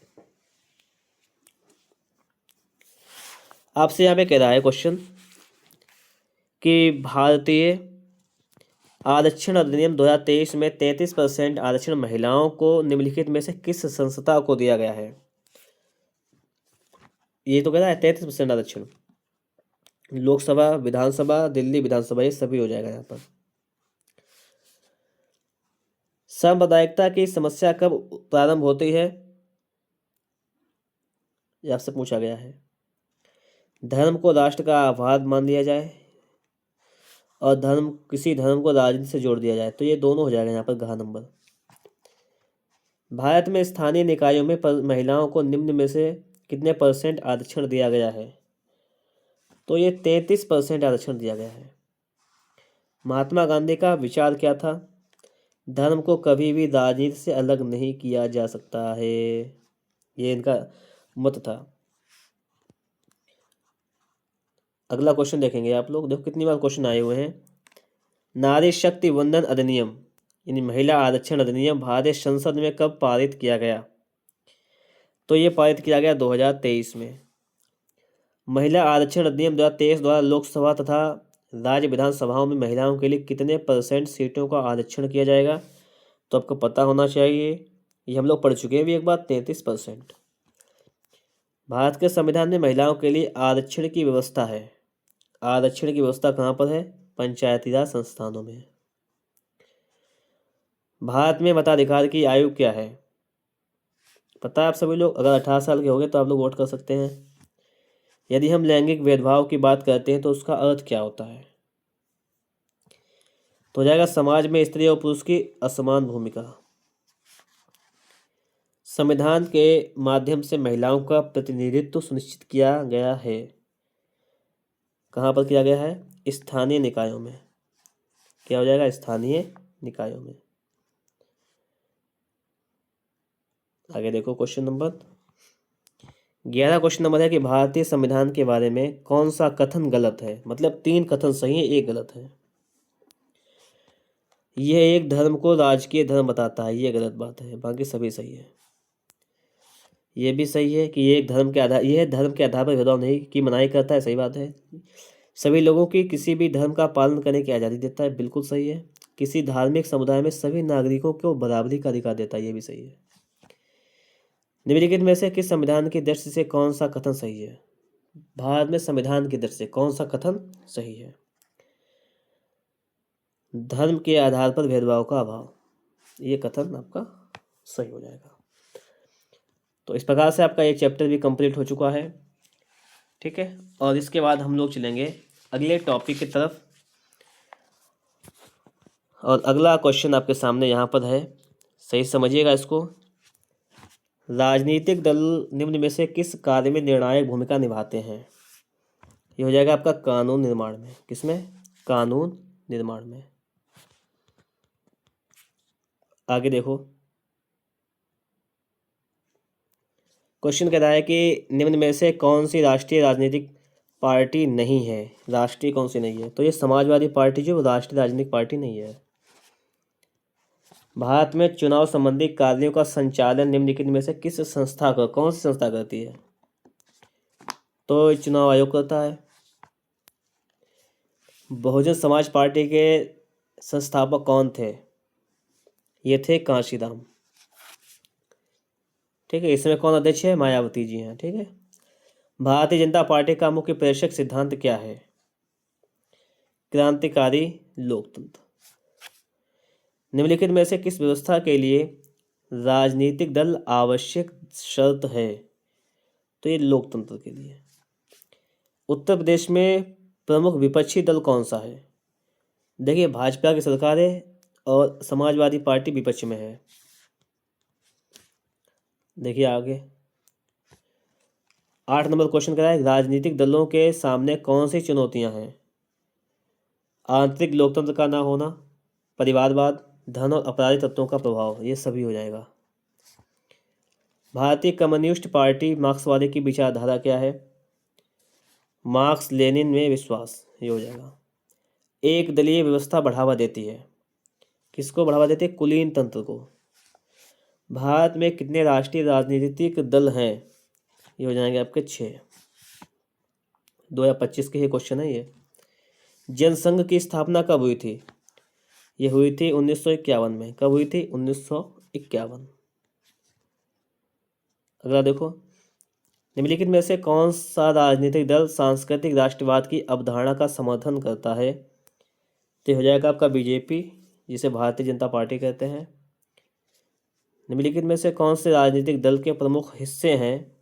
आपसे यहाँ पे कह रहा है क्वेश्चन कि भारतीय आरक्षण अधिनियम 2023 में 33% आरक्षण महिलाओं को निम्नलिखित में से किस संस्था को दिया गया है? ये तो कह रहा है 33% आरक्षण, लोकसभा, विधानसभा, दिल्ली विधानसभा, ये सभी हो जाएगा यहाँ पर। सांप्रदायिकता की समस्या कब प्रारंभ होती है? ये आपसे पूछा गया है। धर्म को राष्ट्र का आधार मान लिया जाए और किसी धर्म को राजनीति से जोड़ दिया जाए, तो ये दोनों हो जाएगा यहाँ पर घ नंबर। भारत में स्थानीय निकायों में महिलाओं को निम्न में से कितने % आरक्षण दिया गया है? तो ये 33% आरक्षण दिया गया है। महात्मा गांधी का विचार क्या था? धर्म को कभी भी राजनीति से अलग नहीं किया जा सकता है, ये इनका मत था। अगला क्वेश्चन देखेंगे आप लोग, देखो कितनी बार क्वेश्चन आए हुए हैं। नारी शक्ति वंदन अधिनियम यानी महिला आरक्षण अधिनियम भारतीय संसद में कब पारित किया गया? तो ये पारित किया गया 2023 में। महिला आरक्षण अधिनियम 2023 द्वारा लोकसभा तथा राज्य विधानसभाओं में महिलाओं के लिए कितने % सीटों का आरक्षण किया जाएगा? तो आपको पता होना चाहिए, ये हम लोग पढ़ चुके हैं भी एक बार, 33%। भारत के संविधान में महिलाओं के लिए आरक्षण की व्यवस्था है। आरक्षण की व्यवस्था कहाँ पर है? पंचायती राज संस्थानों में। भारत में मताधिकार की आयु क्या है? पता है आप सभी लोग, अगर 18 साल के हो गए तो आप लोग वोट कर सकते हैं। यदि हम लैंगिक भेदभाव की बात करते हैं तो उसका अर्थ क्या होता है? तो हो जाएगा समाज में स्त्री और पुरुष की असमान भूमिका। संविधान के माध्यम से महिलाओं का प्रतिनिधित्व सुनिश्चित किया गया है। कहाँ पर किया गया है? स्थानीय निकायों में। क्या हो जाएगा? स्थानीय निकायों में। आगे देखो क्वेश्चन नंबर 11। क्वेश्चन नंबर है कि भारतीय संविधान के बारे में कौन सा कथन गलत है। मतलब 3 कथन सही है, 1 गलत है। यह एक धर्म को राजकीय धर्म बताता है, ये गलत बात है, बाकी सभी सही है। ये भी सही है कि यह धर्म के आधार पर भेदभाव नहीं की मनाही करता है, सही बात है। सभी लोगों की किसी भी धर्म का पालन करने की आज़ादी देता है, बिल्कुल सही है। किसी धार्मिक समुदाय में सभी नागरिकों को बराबरी का अधिकार देता है, ये भी सही है। निम्नलिखित में से किस संविधान की दृष्टि से कौन सा कथन सही है। भारत में संविधान की दृष्टि से कौन सा कथन सही है। धर्म के आधार पर भेदभाव का अभाव, ये कथन आपका सही हो जाएगा। तो इस प्रकार से आपका ये चैप्टर भी कंप्लीट हो चुका है, ठीक है। और इसके बाद हम लोग चलेंगे अगले टॉपिक की तरफ। और अगला क्वेश्चन आपके सामने यहाँ पर है, सही समझिएगा इसको। राजनीतिक दल निम्न में से किस कार्य में निर्णायक भूमिका निभाते हैं। ये हो जाएगा आपका कानून निर्माण में। किसमें? कानून निर्माण में। आगे देखो क्वेश्चन कह रहा है कि निम्न में से कौन सी राष्ट्रीय राजनीतिक पार्टी नहीं है। राष्ट्रीय कौन सी नहीं है, तो ये समाजवादी पार्टी जो राष्ट्रीय राजनीतिक पार्टी नहीं है। भारत में चुनाव संबंधी कार्यों का संचालन निम्नलिखित में से किस संस्था का, कौन सी संस्था करती है। तो चुनाव आयोग करता है। बहुजन समाज पार्टी के संस्थापक कौन थे। ये थे कांशीराम, ठीक है। इसमें कौन अध्यक्ष है? मायावती जी हैं, ठीक है। भारतीय जनता पार्टी का मुख्य प्रेरक सिद्धांत क्या है। क्रांतिकारी लोकतंत्र। निम्नलिखित में से किस व्यवस्था के लिए राजनीतिक दल आवश्यक शर्त है। तो ये लोकतंत्र के लिए। उत्तर प्रदेश में प्रमुख विपक्षी दल कौन सा है। देखिए भाजपा की सरकार है और समाजवादी पार्टी विपक्ष में है। देखिए आगे 8 नंबर क्वेश्चन करा है, राजनीतिक दलों के सामने कौन सी चुनौतियां हैं। आंतरिक लोकतंत्र का ना होना, परिवारवाद, धन और अपराधी तत्वों का प्रभाव, ये सभी हो जाएगा। भारतीय कम्युनिस्ट पार्टी मार्क्सवादी की विचारधारा क्या है। मार्क्स लेनिन में विश्वास, ये हो जाएगा। एक दलीय व्यवस्था बढ़ावा देती है। किसको बढ़ावा देती है? कुलीन तंत्र को। भारत में कितने राष्ट्रीय राजनीतिक दल हैं। ये हो जाएंगे आपके 6। 2025 के ये क्वेश्चन है ये। जनसंघ की स्थापना कब हुई थी। ये हुई थी 1951 में। कब हुई थी? 1951। अगला देखो, निम्नलिखित में से कौन सा राजनीतिक दल सांस्कृतिक राष्ट्रवाद की अवधारणा का समर्थन करता है। तो हो जाएगा आपका बीजेपी, जिसे भारतीय जनता पार्टी कहते हैं। निम्नलिखित में से कौन से राजनीतिक दल के प्रमुख हिस्से हैं।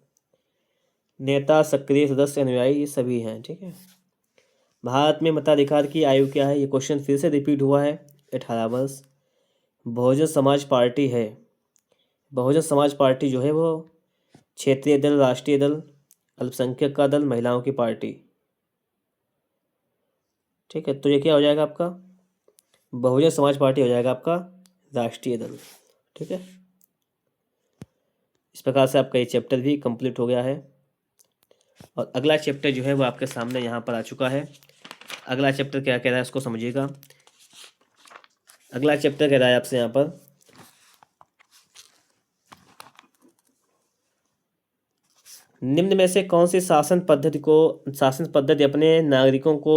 नेता, सक्रिय सदस्य, अनुयायी, ये सभी हैं, ठीक है। भारत में मताधिकार की आयु क्या है। ये क्वेश्चन फिर से रिपीट हुआ है। 18 वर्ष। बहुजन समाज पार्टी है। बहुजन समाज पार्टी जो है वो क्षेत्रीय दल, राष्ट्रीय दल, अल्पसंख्यक का दल, महिलाओं की पार्टी, ठीक है। तो ये क्या हो जाएगा आपका? बहुजन समाज पार्टी हो जाएगा आपका राष्ट्रीय दल, ठीक है। इस प्रकार से आपका ये चैप्टर भी कंप्लीट हो गया है। और अगला चैप्टर जो है वो आपके सामने यहाँ पर आ चुका है। अगला चैप्टर क्या कह रहा है उसको समझिएगा। अगला चैप्टर कह रहा है आपसे यहाँ पर, निम्न में से कौन सी शासन पद्धति अपने नागरिकों को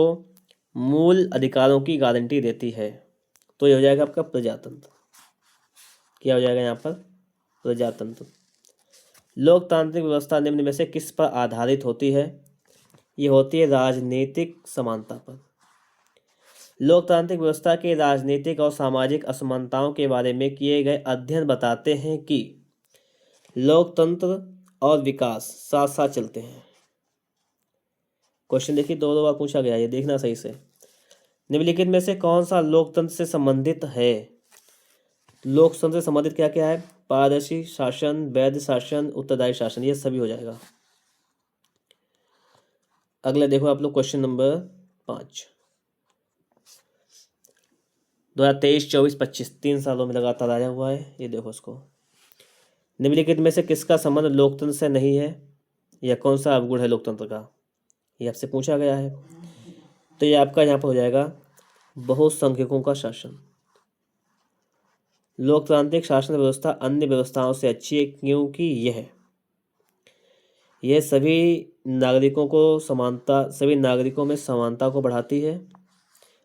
मूल अधिकारों की गारंटी देती है। तो ये हो जाएगा आपका प्रजातंत्र। क्या हो जाएगा यहाँ पर? प्रजातंत्र। लोकतांत्रिक व्यवस्था निम्न में से किस पर आधारित होती है। ये होती है राजनीतिक समानता पर। लोकतांत्रिक व्यवस्था के राजनीतिक और सामाजिक असमानताओं के बारे में किए गए अध्ययन बताते हैं कि लोकतंत्र और विकास साथ साथ चलते हैं। क्वेश्चन देखिए 2 बार पूछा गया, ये देखना सही से। निम्नलिखित में से कौन सा लोकतंत्र से संबंधित है। लोकतंत्र से संबंधित क्या क्या है? पारदर्शी शासन, वैध शासन, उत्तरदायी शासन, ये सभी हो जाएगा। अगला देखो आप लोग क्वेश्चन नंबर 5। 2023, 24, 25 3 सालों में लगातार आया हुआ है। ये देखो इसको, निम्नलिखित में से किसका संबंध लोकतंत्र से नहीं है, या कौन सा अवगुण है लोकतंत्र का, ये आपसे पूछा गया है। तो ये आपका यहाँ पर हो जाएगा बहुसंख्यकों का शासन। लोकतांत्रिक शासन व्यवस्था अन्य व्यवस्थाओं से अच्छी है क्योंकि यह सभी नागरिकों में समानता को बढ़ाती है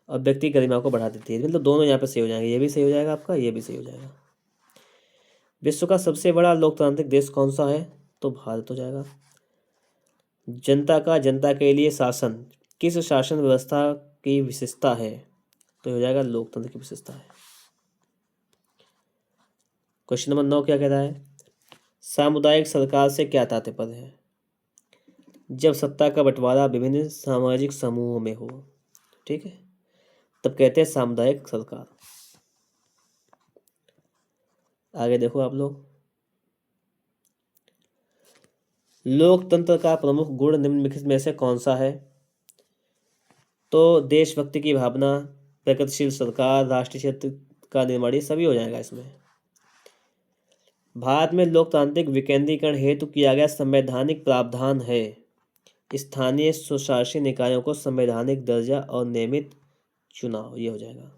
और व्यक्ति गरिमा को बढ़ा देती है। मतलब दोनों यहाँ पे सही हो जाएंगे, ये भी सही हो जाएगा आपका, ये भी सही हो जाएगा। विश्व का सबसे बड़ा लोकतांत्रिक देश कौन सा है, तो भारत हो जाएगा। जनता के लिए शासन किस शासन व्यवस्था की विशेषता है, तो हो जाएगा लोकतंत्र की विशेषता है। क्वेश्चन नंबर 9 क्या कह रहा है, सामुदायिक सरकार से क्या तात्पर्य है, जब सत्ता का बंटवारा विभिन्न सामाजिक समूहों में हो, ठीक है, तब कहते हैं सामुदायिक सरकार। आगे देखो आप लोग, लोकतंत्र का प्रमुख गुण निम्नलिखित में से कौन सा है, तो देशभक्ति की भावना, प्रगतिशील सरकार, राष्ट्रीय क्षेत्र का निर्माण, ये सभी हो जाएगा इसमें। भारत में लोकतांत्रिक विकेंद्रीकरण हेतु किया गया संवैधानिक प्रावधान है स्थानीय स्वशासी निकायों को संवैधानिक दर्जा और नियमित चुनाव, ये हो जाएगा।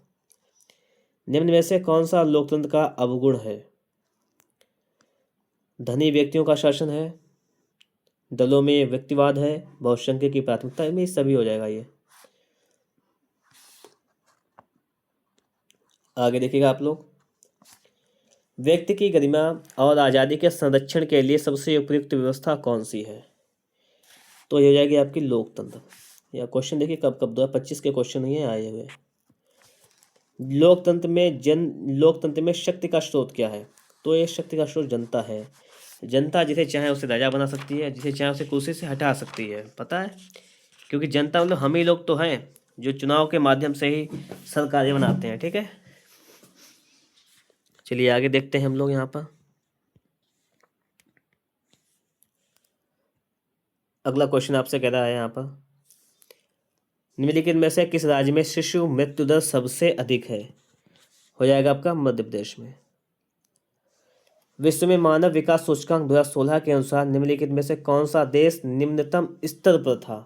निम्न में से कौन सा लोकतंत्र का अवगुण है, धनी व्यक्तियों का शासन है, दलों में व्यक्तिवाद है, बहुसंख्यक की प्राथमिकता में, सभी हो जाएगा ये। आगे देखिएगा आप लोग, व्यक्ति की गरिमा और आज़ादी के संरक्षण के लिए सबसे उपयुक्त व्यवस्था कौन सी है, तो ये हो जाएगी आपकी लोकतंत्र। या क्वेश्चन देखिए कब कब 2025 के क्वेश्चन ही आए हुए। लोकतंत्र में शक्ति का स्रोत क्या है, तो ये शक्ति का स्रोत जनता है। जनता जिसे चाहे उसे राजा बना सकती है, जिसे चाहे उसे कुर्सी से हटा सकती है, पता है, क्योंकि जनता मतलब हम ही लोग तो हैं जो चुनाव के माध्यम से ही सरकारें बनाते हैं, ठीक है। चलिए आगे देखते हैं हम लोग यहाँ पर। अगला क्वेश्चन आपसे कह रहा है यहाँ पर, निम्नलिखित में से किस राज्य में शिशु मृत्यु दर सबसे अधिक है, हो जाएगा आपका मध्य प्रदेश में। विश्व में मानव विकास सूचकांक 2016 के अनुसार निम्नलिखित में से कौन सा देश निम्नतम स्तर पर था,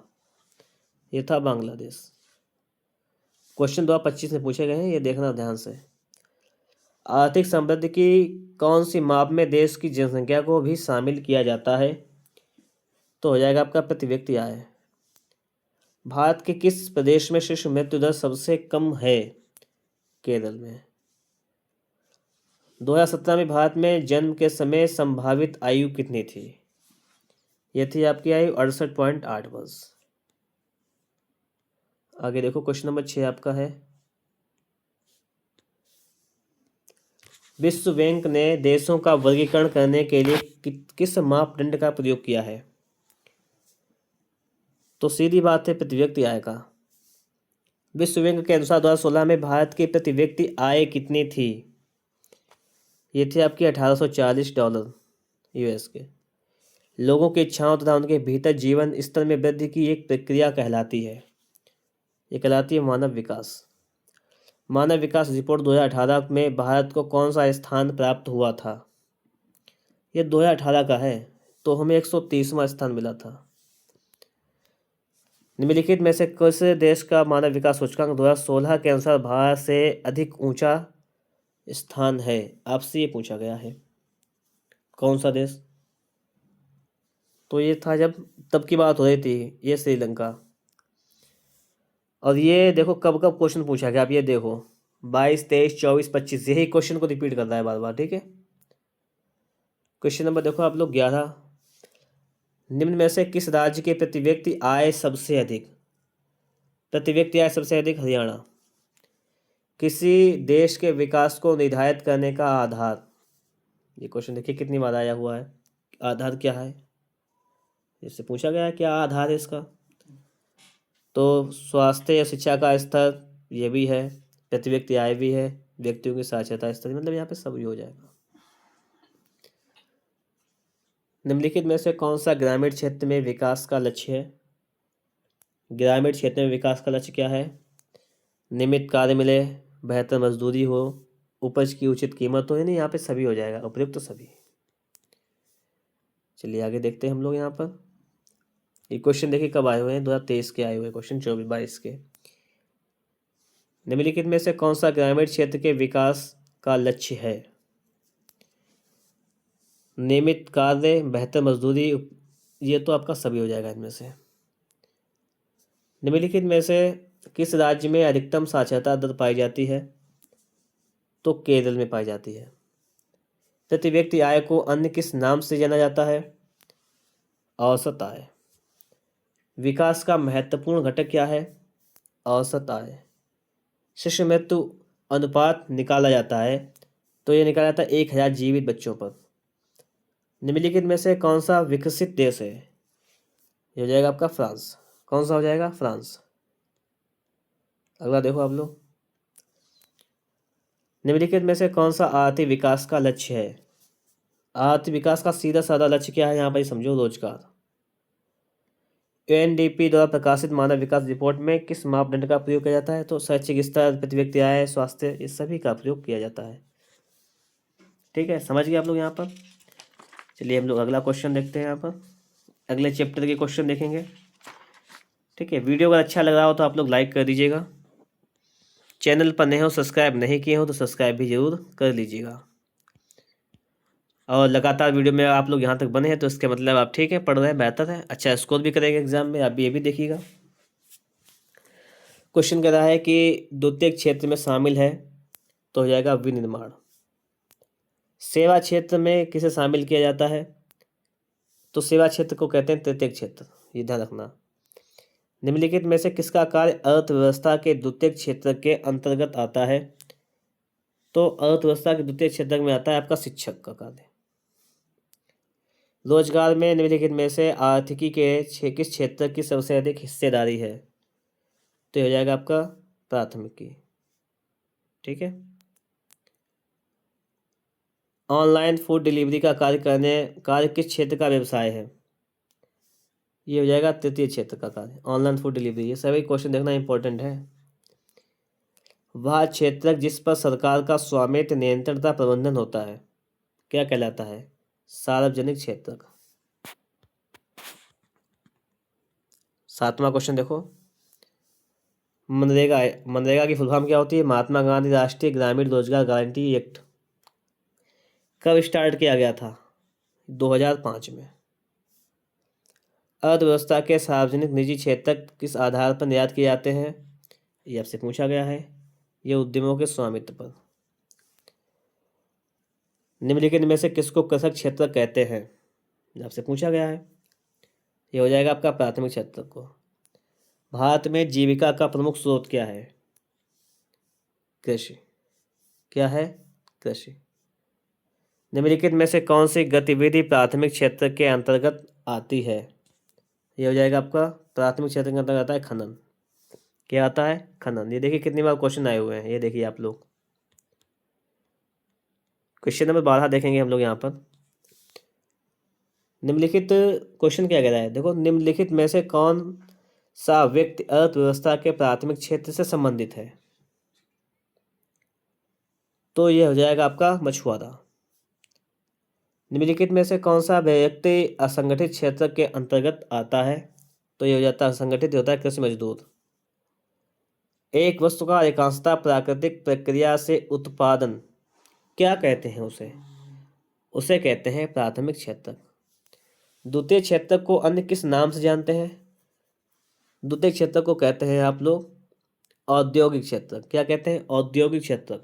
ये था बांग्लादेश। क्वेश्चन 2025 में पूछे गए हैं, ये देखना ध्यान से। आर्थिक समृद्धि की कौन सी माप में देश की जनसंख्या को भी शामिल किया जाता है, तो हो जाएगा आपका प्रति व्यक्ति आय। भारत के किस प्रदेश में शिशु मृत्यु दर सबसे कम है, केरल में। 2017 में भारत में जन्म के समय संभावित आयु कितनी थी, ये थी आपकी आयु 68.8 वर्ष। आगे देखो क्वेश्चन नंबर 6 आपका है, विश्व बैंक ने देशों का वर्गीकरण करने के लिए किस मापदंड का प्रयोग किया है, तो सीधी बात है प्रति व्यक्ति आय का। विश्व बैंक के अनुसार 2016 में भारत की प्रति व्यक्ति आय कितनी थी, ये थी आपकी $1840 यूएस के। लोगों की इच्छाओं तथा उनके भीतर जीवन स्तर में वृद्धि की एक प्रक्रिया कहलाती है, ये कहलाती है मानव विकास। मानव विकास रिपोर्ट 2018 में भारत को कौन सा स्थान प्राप्त हुआ था, ये 2018 का है, तो हमें 130वां स्थान मिला था। निम्नलिखित में से किस देश का मानव विकास सूचकांक 2016 के अनुसार भारत से अधिक ऊंचा स्थान है, आपसे ये पूछा गया है, कौन सा देश, तो ये था जब तब की बात हो रही थी, ये श्रीलंका। और ये देखो कब कब क्वेश्चन पूछा गया, आप ये देखो 22, 23, 24, 25, यही क्वेश्चन को रिपीट करता है बार बार, ठीक है। क्वेश्चन नंबर देखो आप लोग 11, निम्न में से किस राज्य के प्रति व्यक्ति आय सबसे अधिक, प्रति व्यक्ति आय सबसे अधिक हरियाणा। किसी देश के विकास को निर्धारित करने का आधार, ये क्वेश्चन देखिए कितनी बार आया हुआ है, आधार क्या है, इससे पूछा गया है क्या आधार है इसका, तो स्वास्थ्य या शिक्षा का स्तर ये भी है, प्रति व्यक्ति आय भी है, व्यक्तियों की साक्षरता स्तर, मतलब यहाँ पे सभी हो जाएगा। निम्नलिखित में से कौन सा ग्रामीण क्षेत्र में विकास का लक्ष्य है, ग्रामीण क्षेत्र में विकास का लक्ष्य क्या है, नियमित कार्य मिले, बेहतर मजदूरी हो, उपज की उचित कीमत हो, यानी यहाँ पे सभी हो जाएगा, उपयुक्त सभी। चलिए आगे देखते हैं हम लोग यहाँ पर। ये क्वेश्चन देखिए कब आए हुए हैं, 2023 के आए हुए क्वेश्चन, 24-22 के। निम्नलिखित में से कौन सा ग्रामीण क्षेत्र के विकास का लक्ष्य है? नियमित कार्य, बेहतर मजदूरी, ये तो आपका सभी हो जाएगा इनमें से। निम्नलिखित में से किस राज्य में अधिकतम साक्षरता दर पाई जाती है? तो केरल में पाई जाती है। प्रति व्यक्ति आय को अन्य किस नाम से जाना जाता है? औसत आय। विकास का महत्वपूर्ण घटक क्या है? औसत आय। शिशु मृत्यु अनुपात निकाला जाता है, तो ये निकाला जाता है 1000 जीवित बच्चों पर। निम्नलिखित में से कौन सा विकसित देश है? ये हो जाएगा आपका फ्रांस। कौन सा हो जाएगा? फ्रांस। अगला देखो आप लोग। निम्नलिखित में से कौन सा आर्थिक विकास का लक्ष्य है? आर्थिक विकास का सीधा साधा लक्ष्य क्या है यहाँ पर समझो? रोजगार। यूएनडीपी द्वारा प्रकाशित मानव विकास रिपोर्ट में किस मापदंड का प्रयोग किया जाता है? तो शैक्षिक स्तर, प्रति व्यक्ति आय, स्वास्थ्य, इस सभी का प्रयोग किया जाता है। ठीक है, समझ गए आप लोग यहाँ पर। चलिए हम लोग अगला क्वेश्चन देखते हैं। यहाँ पर अगले चैप्टर के क्वेश्चन देखेंगे। ठीक है, वीडियो अगर अच्छा लग रहा हो तो आप लोग लाइक कर दीजिएगा। चैनल पर नए हो, सब्सक्राइब नहीं किए हो तो सब्सक्राइब भी जरूर कर लीजिएगा। और लगातार वीडियो में आप लोग यहाँ तक बने हैं तो इसके मतलब आप ठीक है, पढ़ रहे हैं, बेहतर है, अच्छा स्कोर भी करेंगे एग्जाम में। आप ये भी देखिएगा। क्वेश्चन कह रहा है कि द्वितीय क्षेत्र में शामिल है, तो हो जाएगा विनिर्माण। सेवा क्षेत्र में किसे शामिल किया जाता है? तो सेवा क्षेत्र को कहते हैं तृतीय क्षेत्र, ये ध्यान रखना। निम्नलिखित में से किसका कार्य अर्थव्यवस्था के द्वितीय क्षेत्र के अंतर्गत आता है? तो अर्थव्यवस्था के द्वितीय क्षेत्र में आता है आपका शिक्षक का कार्य। रोजगार में निम्नलिखित में से आर्थिकी के किस क्षेत्र की सबसे अधिक हिस्सेदारी है? तो हो जाएगा आपका प्राथमिकी। ठीक है। ऑनलाइन फूड डिलीवरी का कार्य किस क्षेत्र का व्यवसाय है? ये हो जाएगा तृतीय क्षेत्र का कार्य, ऑनलाइन फूड डिलीवरी। ये सभी क्वेश्चन देखना इंपॉर्टेंट है। वह क्षेत्र जिस पर सरकार का स्वामित्व, नियंत्रण तथा प्रबंधन होता है, क्या कहलाता है? सार्वजनिक क्षेत्र। 7वां क्वेश्चन देखो। मनरेगा की फुल फॉर्म क्या होती है? महात्मा गांधी राष्ट्रीय ग्रामीण रोजगार गारंटी एक्ट। कब स्टार्ट किया गया था? 2005 में। अर्थव्यवस्था के सार्वजनिक निजी क्षेत्र किस आधार पर निर्यात किए जाते हैं? ये आपसे पूछा गया है। ये उद्यमों के स्वामित्व पर। निम्नलिखित में से किसको कृषक क्षेत्र कहते हैं? आपसे पूछा गया है। ये हो जाएगा आपका प्राथमिक क्षेत्र को। भारत में जीविका का प्रमुख स्रोत क्या है? कृषि। क्या है? कृषि। निम्नलिखित में से कौन सी गतिविधि प्राथमिक क्षेत्र के अंतर्गत आती है? ये हो जाएगा आपका प्राथमिक क्षेत्र के अंतर्गत आता है खनन। क्या आता है? खनन। ये देखिए कितनी बार क्वेश्चन आए हुए हैं, ये देखिए आप लोग। क्वेश्चन नंबर 12 देखेंगे हम लोग यहाँ पर। निम्नलिखित क्वेश्चन क्या कह रहा है? देखो, निम्नलिखित में से कौन सा व्यक्ति अर्थव्यवस्था के प्राथमिक क्षेत्र से संबंधित है? तो ये हो जाएगा आपका मछुआरा। निम्नलिखित में से कौन सा व्यक्ति असंगठित क्षेत्र के अंतर्गत आता है? तो ये हो जाता है असंगठित, होता है कृषि मजदूर। एक वस्तु का अधिकांशतः प्राकृतिक प्रक्रिया से उत्पादन क्या कहते हैं उसे? उसे कहते हैं प्राथमिक क्षेत्र। द्वितीय क्षेत्र को अन्य किस नाम से जानते हैं? द्वितीय क्षेत्र को कहते हैं आप लोग औद्योगिक क्षेत्र। क्या कहते हैं? औद्योगिक क्षेत्र।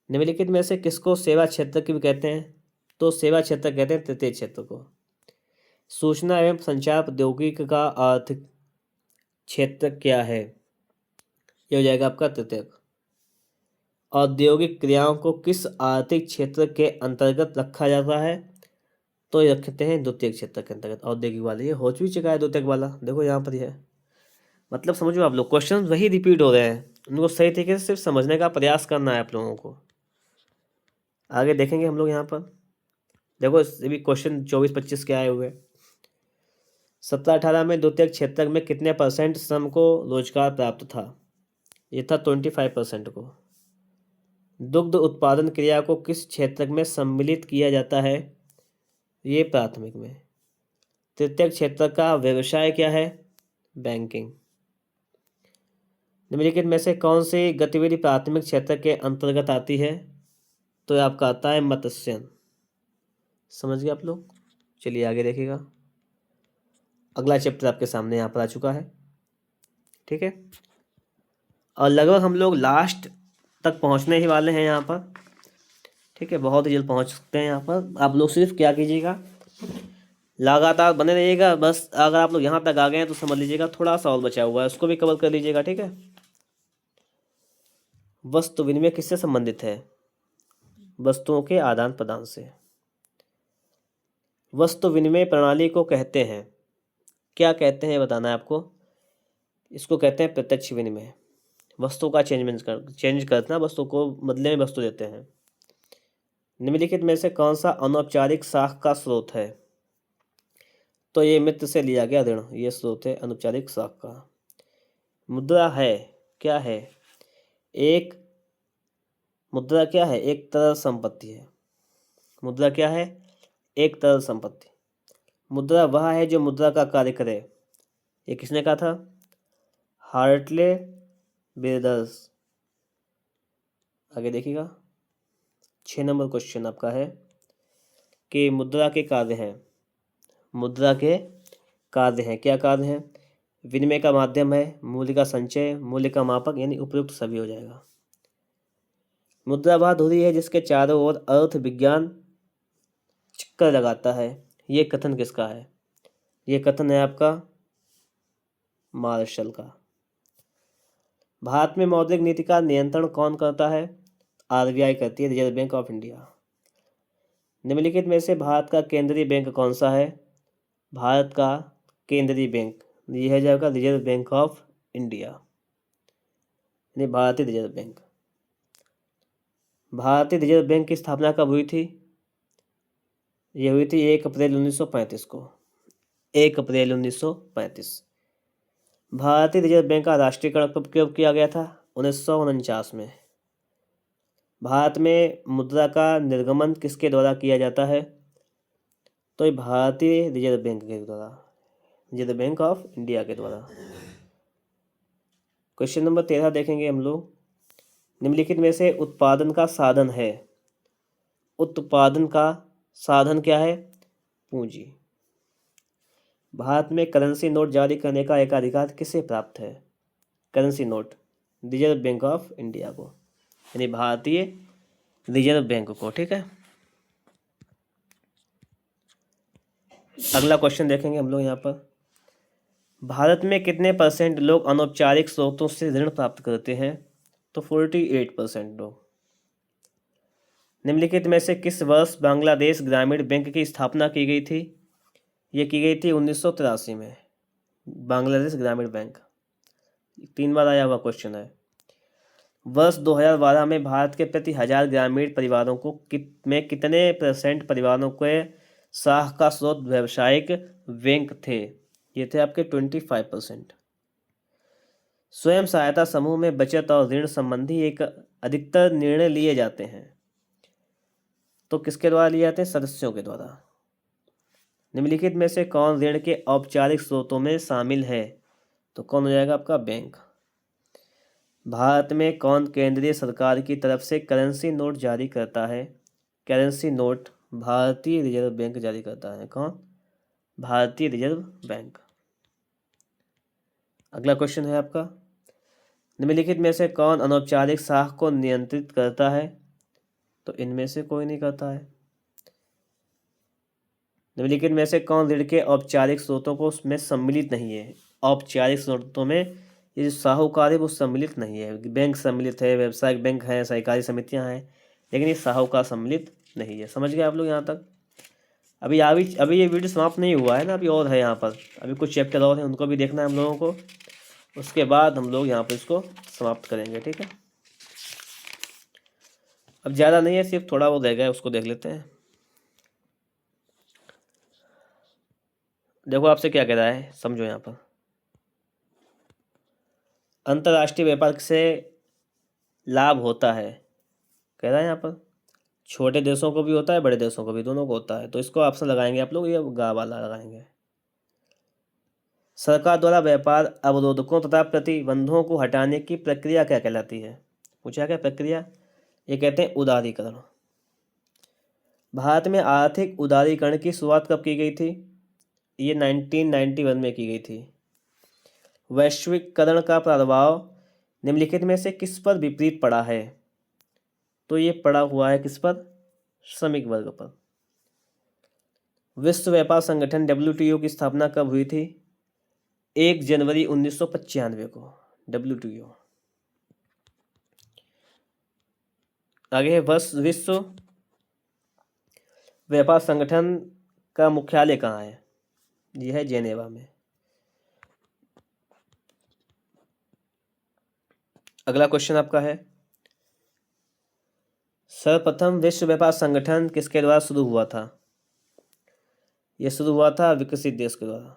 निम्नलिखित में से किसको सेवा क्षेत्र की भी कहते हैं? तो सेवा क्षेत्र कहते हैं तृतीय क्षेत्र को। सूचना एवं संचार प्रौद्योगिकी का आर्थिक क्षेत्र क्या है? ये हो जाएगा आपका तृतीयक। औद्योगिक क्रियाओं को किस आर्थिक क्षेत्र के अंतर्गत रखा जाता है? तो ये रखते हैं द्वितीय क्षेत्र के अंतर्गत। औद्योगिक वाले ये हो चुका है द्वितीयक वाला, देखो यहाँ पर है। मतलब समझो आप लोग, क्वेश्चन वही रिपीट हो रहे हैं, उनको सही तरीके से सिर्फ समझने का प्रयास करना है आप लोगों को। आगे देखेंगे हम लोग यहाँ पर। देखो ये भी क्वेश्चन 24-25 के आए हुए। 17-18 में द्वितीय क्षेत्र में कितने % श्रम को रोजगार प्राप्त था? ये था 25% को। दुग्ध उत्पादन क्रिया को किस क्षेत्र में सम्मिलित किया जाता है? ये प्राथमिक में। तृतीयक क्षेत्र का व्यवसाय क्या है? बैंकिंग। निम्नलिखित में से कौन सी गतिविधि प्राथमिक क्षेत्र के अंतर्गत आती है? तो ये आपका आता है मत्स्यन। समझ गए आप लोग? चलिए आगे देखिएगा। अगला चैप्टर आपके सामने यहाँ पर आ चुका है, ठीक है। और लगभग हम लोग लास्ट तक पहुँचने ही वाले हैं यहाँ पर, ठीक है। बहुत ही जल्द पहुँच सकते हैं यहाँ पर। आप लोग सिर्फ क्या कीजिएगा, लगातार बने रहिएगा। बस अगर आप लोग यहाँ तक आ गए हैं तो समझ लीजिएगा थोड़ा सा और बचा हुआ है, उसको भी कवर कर लीजिएगा, ठीक है। वस्तु विनिमय किससे संबंधित है? वस्तुओं के आदान प्रदान से। वस्तु विनिमय प्रणाली को कहते हैं, क्या कहते हैं बताना है आपको। इसको कहते हैं प्रत्यक्ष विनिमय। वस्तु का चेंज करना, वस्तु को बदले में वस्तु देते हैं। निम्नलिखित में से कौन सा अनौपचारिक साख का स्रोत है? तो ये मित्र से लिया गया ऋण, ये स्रोत है अनौपचारिक साख का। मुद्रा है, क्या है? एक मुद्रा क्या है? एक तरल संपत्ति है। मुद्रा क्या है? एक तरल संपत्ति। मुद्रा वह है जो मुद्रा का कार्य करे। ये किसने कहा था? Hartley brothers. आगे देखिएगा, 6 नंबर क्वेश्चन आपका है कि मुद्रा के कार्य हैं। मुद्रा के कार्य हैं, क्या कार्य हैं? विनिमय का माध्यम है, मूल्य का संचय, मूल्य का मापक, यानी उपयुक्त सभी हो जाएगा। मुद्रा वह धुरी है जिसके चारों ओर अर्थ विज्ञान चक्कर लगाता है। ये कथन किसका है? ये कथन है आपका मार्शल का। भारत में मौद्रिक नीति का नियंत्रण कौन करता है? आरबीआई करती है, रिजर्व बैंक ऑफ इंडिया। निम्नलिखित में से भारत का केंद्रीय बैंक कौन सा है? भारत का केंद्रीय बैंक यह है जाएगा रिजर्व बैंक ऑफ इंडिया, यानी भारतीय रिजर्व बैंक। भारतीय रिजर्व बैंक की स्थापना कब हुई थी? यह हुई थी 1 अप्रैल 1935 को। 1 अप्रैल 1935। भारतीय रिजर्व बैंक का राष्ट्रीयकरण कब किया गया था? 1949 में। भारत में मुद्रा का निर्गमन किसके द्वारा किया जाता है? तो ये भारतीय रिजर्व बैंक के द्वारा, रिजर्व बैंक ऑफ इंडिया के द्वारा। क्वेश्चन नंबर 13 देखेंगे हम लोग। निम्नलिखित में से उत्पादन का साधन है। उत्पादन का साधन क्या है? पूंजी। भारत में करेंसी नोट जारी करने का एकाधिकार किसे प्राप्त है? Currency note reserve bank of India को, यानी भारतीय रिजर्व बैंक को, ठीक है। अगला क्वेश्चन देखेंगे हम लोग यहाँ पर। भारत में कितने % लोग अनौपचारिक स्रोतों से ऋण प्राप्त करते हैं? तो 48% लोग। निम्नलिखित में से किस वर्ष बांग्लादेश ग्रामीण बैंक की स्थापना की गई थी? ये की गई थी 1983 में। बांग्लादेश ग्रामीण बैंक 3 बार आया हुआ क्वेश्चन है। वर्ष 2012 में भारत के प्रति 1000 ग्रामीण परिवारों को में कितने % परिवारों के साख का स्रोत व्यावसायिक बैंक थे? ये थे आपके 25%। स्वयं सहायता समूह में बचत और ऋण संबंधी एक अधिकतर निर्णय लिए जाते हैं, तो किसके द्वारा लिए जाते हैं? सदस्यों के द्वारा। निम्नलिखित में से कौन ऋण के औपचारिक स्रोतों में शामिल है? तो कौन हो जाएगा आपका? बैंक। भारत में कौन केंद्रीय सरकार की तरफ से करेंसी नोट जारी करता है? करेंसी नोट भारतीय रिजर्व बैंक जारी करता है। कौन? भारतीय रिजर्व बैंक। अगला क्वेश्चन है आपका, निम्नलिखित में से कौन अनौपचारिक साख को नियंत्रित करता है? तो इनमें से कोई नहीं करता है। निम्नलिखित में से कौन ऋण के औपचारिक स्रोतों को उसमें सम्मिलित नहीं है? औपचारिक स्रोतों में ये जो साहूकार है वो सम्मिलित नहीं है। बैंक सम्मिलित है, व्यावसायिक बैंक है, सहकारी समितियां हैं, लेकिन ये साहूकार सम्मिलित नहीं है। समझ गए आप लोग यहाँ तक? अभी ये वीडियो समाप्त नहीं हुआ है ना, अभी और है यहाँ पर, अभी कुछ चैप्टर और हैं, उनको भी देखना है हम लोगों को। उसके बाद हम लोग यहाँ पर इसको समाप्त करेंगे, ठीक है। अब ज़्यादा नहीं है, सिर्फ थोड़ा वो रह गया, उसको देख लेते हैं। देखो आपसे क्या कह रहा है, समझो यहाँ पर। अंतर्राष्ट्रीय व्यापार से लाभ होता है, कह रहा है यहाँ पर। छोटे देशों को भी होता है, बड़े देशों को भी, दोनों को होता है। तो इसको ऑप्शन लगाएंगे आप लोग, ये गा वाला लगाएंगे। सरकार द्वारा व्यापार अवरोधकों तथा प्रतिबंधों को हटाने की प्रक्रिया क्या कहलाती है? पूछा क्या प्रक्रिया? ये कहते हैं उदारीकरण। भारत में आर्थिक उदारीकरण की शुरुआत कब की गई थी? ये 1991 में की गई थी। वैश्वीकरण का प्रभाव निम्नलिखित में से किस पर विपरीत पड़ा है? तो ये पड़ा हुआ है किस पर? श्रमिक वर्ग पर। विश्व व्यापार संगठन WTO की स्थापना कब हुई थी? 1 जनवरी 1995 को WTO। आगे है विश्व व्यापार संगठन का मुख्यालय कहाँ है? यह है जेनेवा में। अगला क्वेश्चन आपका है, सर्वप्रथम विश्व व्यापार संगठन किसके द्वारा शुरू हुआ था? यह शुरू हुआ था विकसित देश के द्वारा।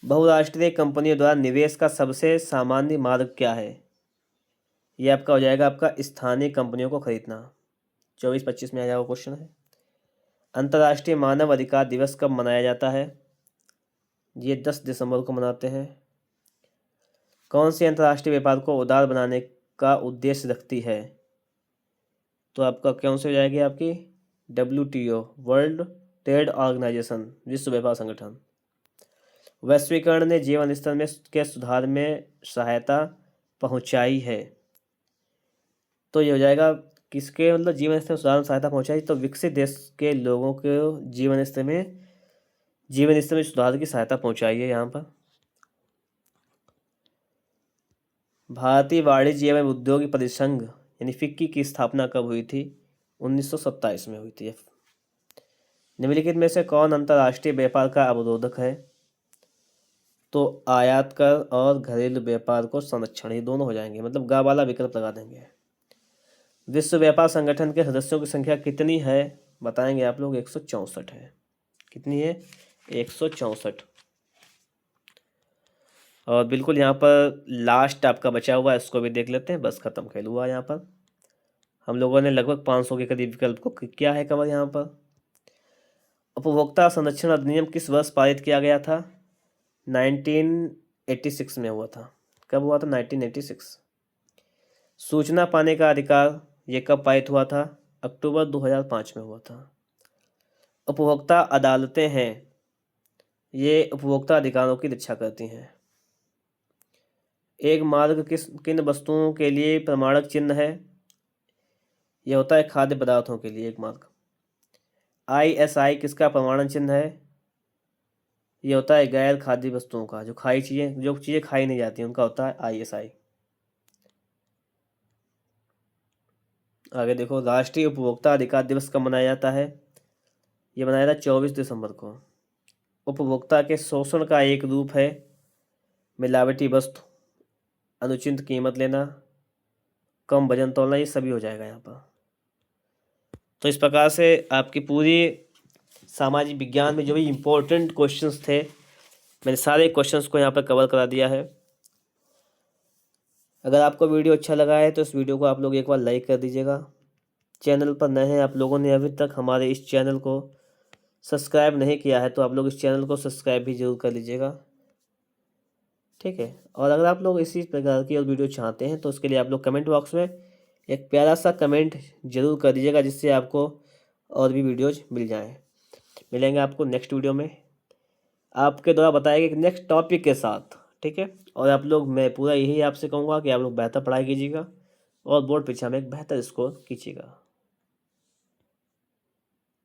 बहुराष्ट्रीय कंपनियों द्वारा निवेश का सबसे सामान्य मार्ग क्या है? यह आपका हो जाएगा आपका स्थानीय कंपनियों को खरीदना। 24-25 में आ जाएगा क्वेश्चन है। अंतर्राष्ट्रीय मानव अधिकार दिवस कब मनाया जाता है? ये 10 दिसंबर को मनाते हैं। कौन सी अंतर्राष्ट्रीय व्यापार को उदार बनाने का उद्देश्य रखती है? तो आपका कौन सी हो जाएगी आपकी? WTO, वर्ल्ड ट्रेड ऑर्गेनाइजेशन, विश्व व्यापार संगठन। वैश्वीकरण ने जीवन स्तर में के सुधार में सहायता पहुंचाई है। तो ये हो जाएगा किसके, मतलब जीवन स्तर में सुधार में सहायता पहुंचाई, तो विकसित देश के लोगों के जीवन स्तर में सुधार की सहायता पहुंचाई है यहाँ पर। भारतीय वाणिज्य एवं उद्योग परिसंघ यानी फिक्की की स्थापना कब हुई थी? 1927 में हुई थी। निम्नलिखित में से कौन अंतर्राष्ट्रीय व्यापार का अवरोधक है? तो आयात कर और घरेलू व्यापार को संरक्षण, ये दोनों हो जाएंगे, मतलब गा वाला विकल्प लगा देंगे। विश्व व्यापार संगठन के सदस्यों की संख्या कितनी है? बताएंगे आप लोग। 164 है। कितनी है? 164। और बिल्कुल यहाँ पर लास्ट आपका बचा हुआ है, इसको भी देख लेते हैं। बस खत्म खेल हुआ यहाँ पर। हम लोगों ने लगभग 500 के करीब विकल्प को किया है कवर यहाँ पर। उपभोक्ता संरक्षण अधिनियम किस वर्ष पारित किया गया था? 1986 में हुआ था। कब हुआ था? 1986। सूचना पाने का अधिकार ये कब पारित हुआ था? अक्टूबर 2005 में हुआ था। उपभोक्ता अदालतें हैं, ये उपभोक्ता अधिकारों की रक्षा करती हैं। एक मार्क किन वस्तुओं के लिए प्रमाणक चिन्ह है? यह होता है खाद्य पदार्थों के लिए एक मार्क। ISI किसका प्रमाणन चिन्ह है? यह होता है गैर खाद्य वस्तुओं का, जो चीज़ें खाई नहीं जाती उनका होता है ISI। आगे देखो, राष्ट्रीय उपभोक्ता अधिकार दिवस कब मनाया जाता है? यह मनाया जाता है 24 दिसंबर को। उपभोक्ता के शोषण का एक रूप है मिलावटी वस्तु, अनुचित कीमत लेना, कम वजन तोलना, ये सभी हो जाएगा यहाँ पर। तो इस प्रकार से आपकी पूरी सामाजिक विज्ञान में जो भी इम्पोर्टेंट क्वेश्चंस थे, मैंने सारे क्वेश्चंस को यहाँ पर कवर करा दिया है। अगर आपको वीडियो अच्छा लगा है तो इस वीडियो को आप लोग एक बार लाइक कर दीजिएगा। चैनल पर नए हैं आप लोगों ने अभी तक हमारे इस चैनल को सब्सक्राइब नहीं किया है तो आप लोग इस चैनल को सब्सक्राइब भी जरूर कर लीजिएगा, ठीक है। और अगर आप लोग इसी प्रकार की और वीडियो चाहते हैं तो उसके लिए आप लोग कमेंट बॉक्स में एक प्यारा सा कमेंट जरूर कर दीजिएगा, जिससे आपको और भी वीडियोज मिल जाएँ। मिलेंगे आपको नेक्स्ट वीडियो में आपके द्वारा बताए गए नेक्स्ट टॉपिक के साथ, ठीक है। और आप लोग, मैं पूरा यही आपसे कहूँगा कि आप लोग बेहतर पढ़ाई कीजिएगा और बोर्ड परीक्षा में एक बेहतर स्कोर कीजिएगा।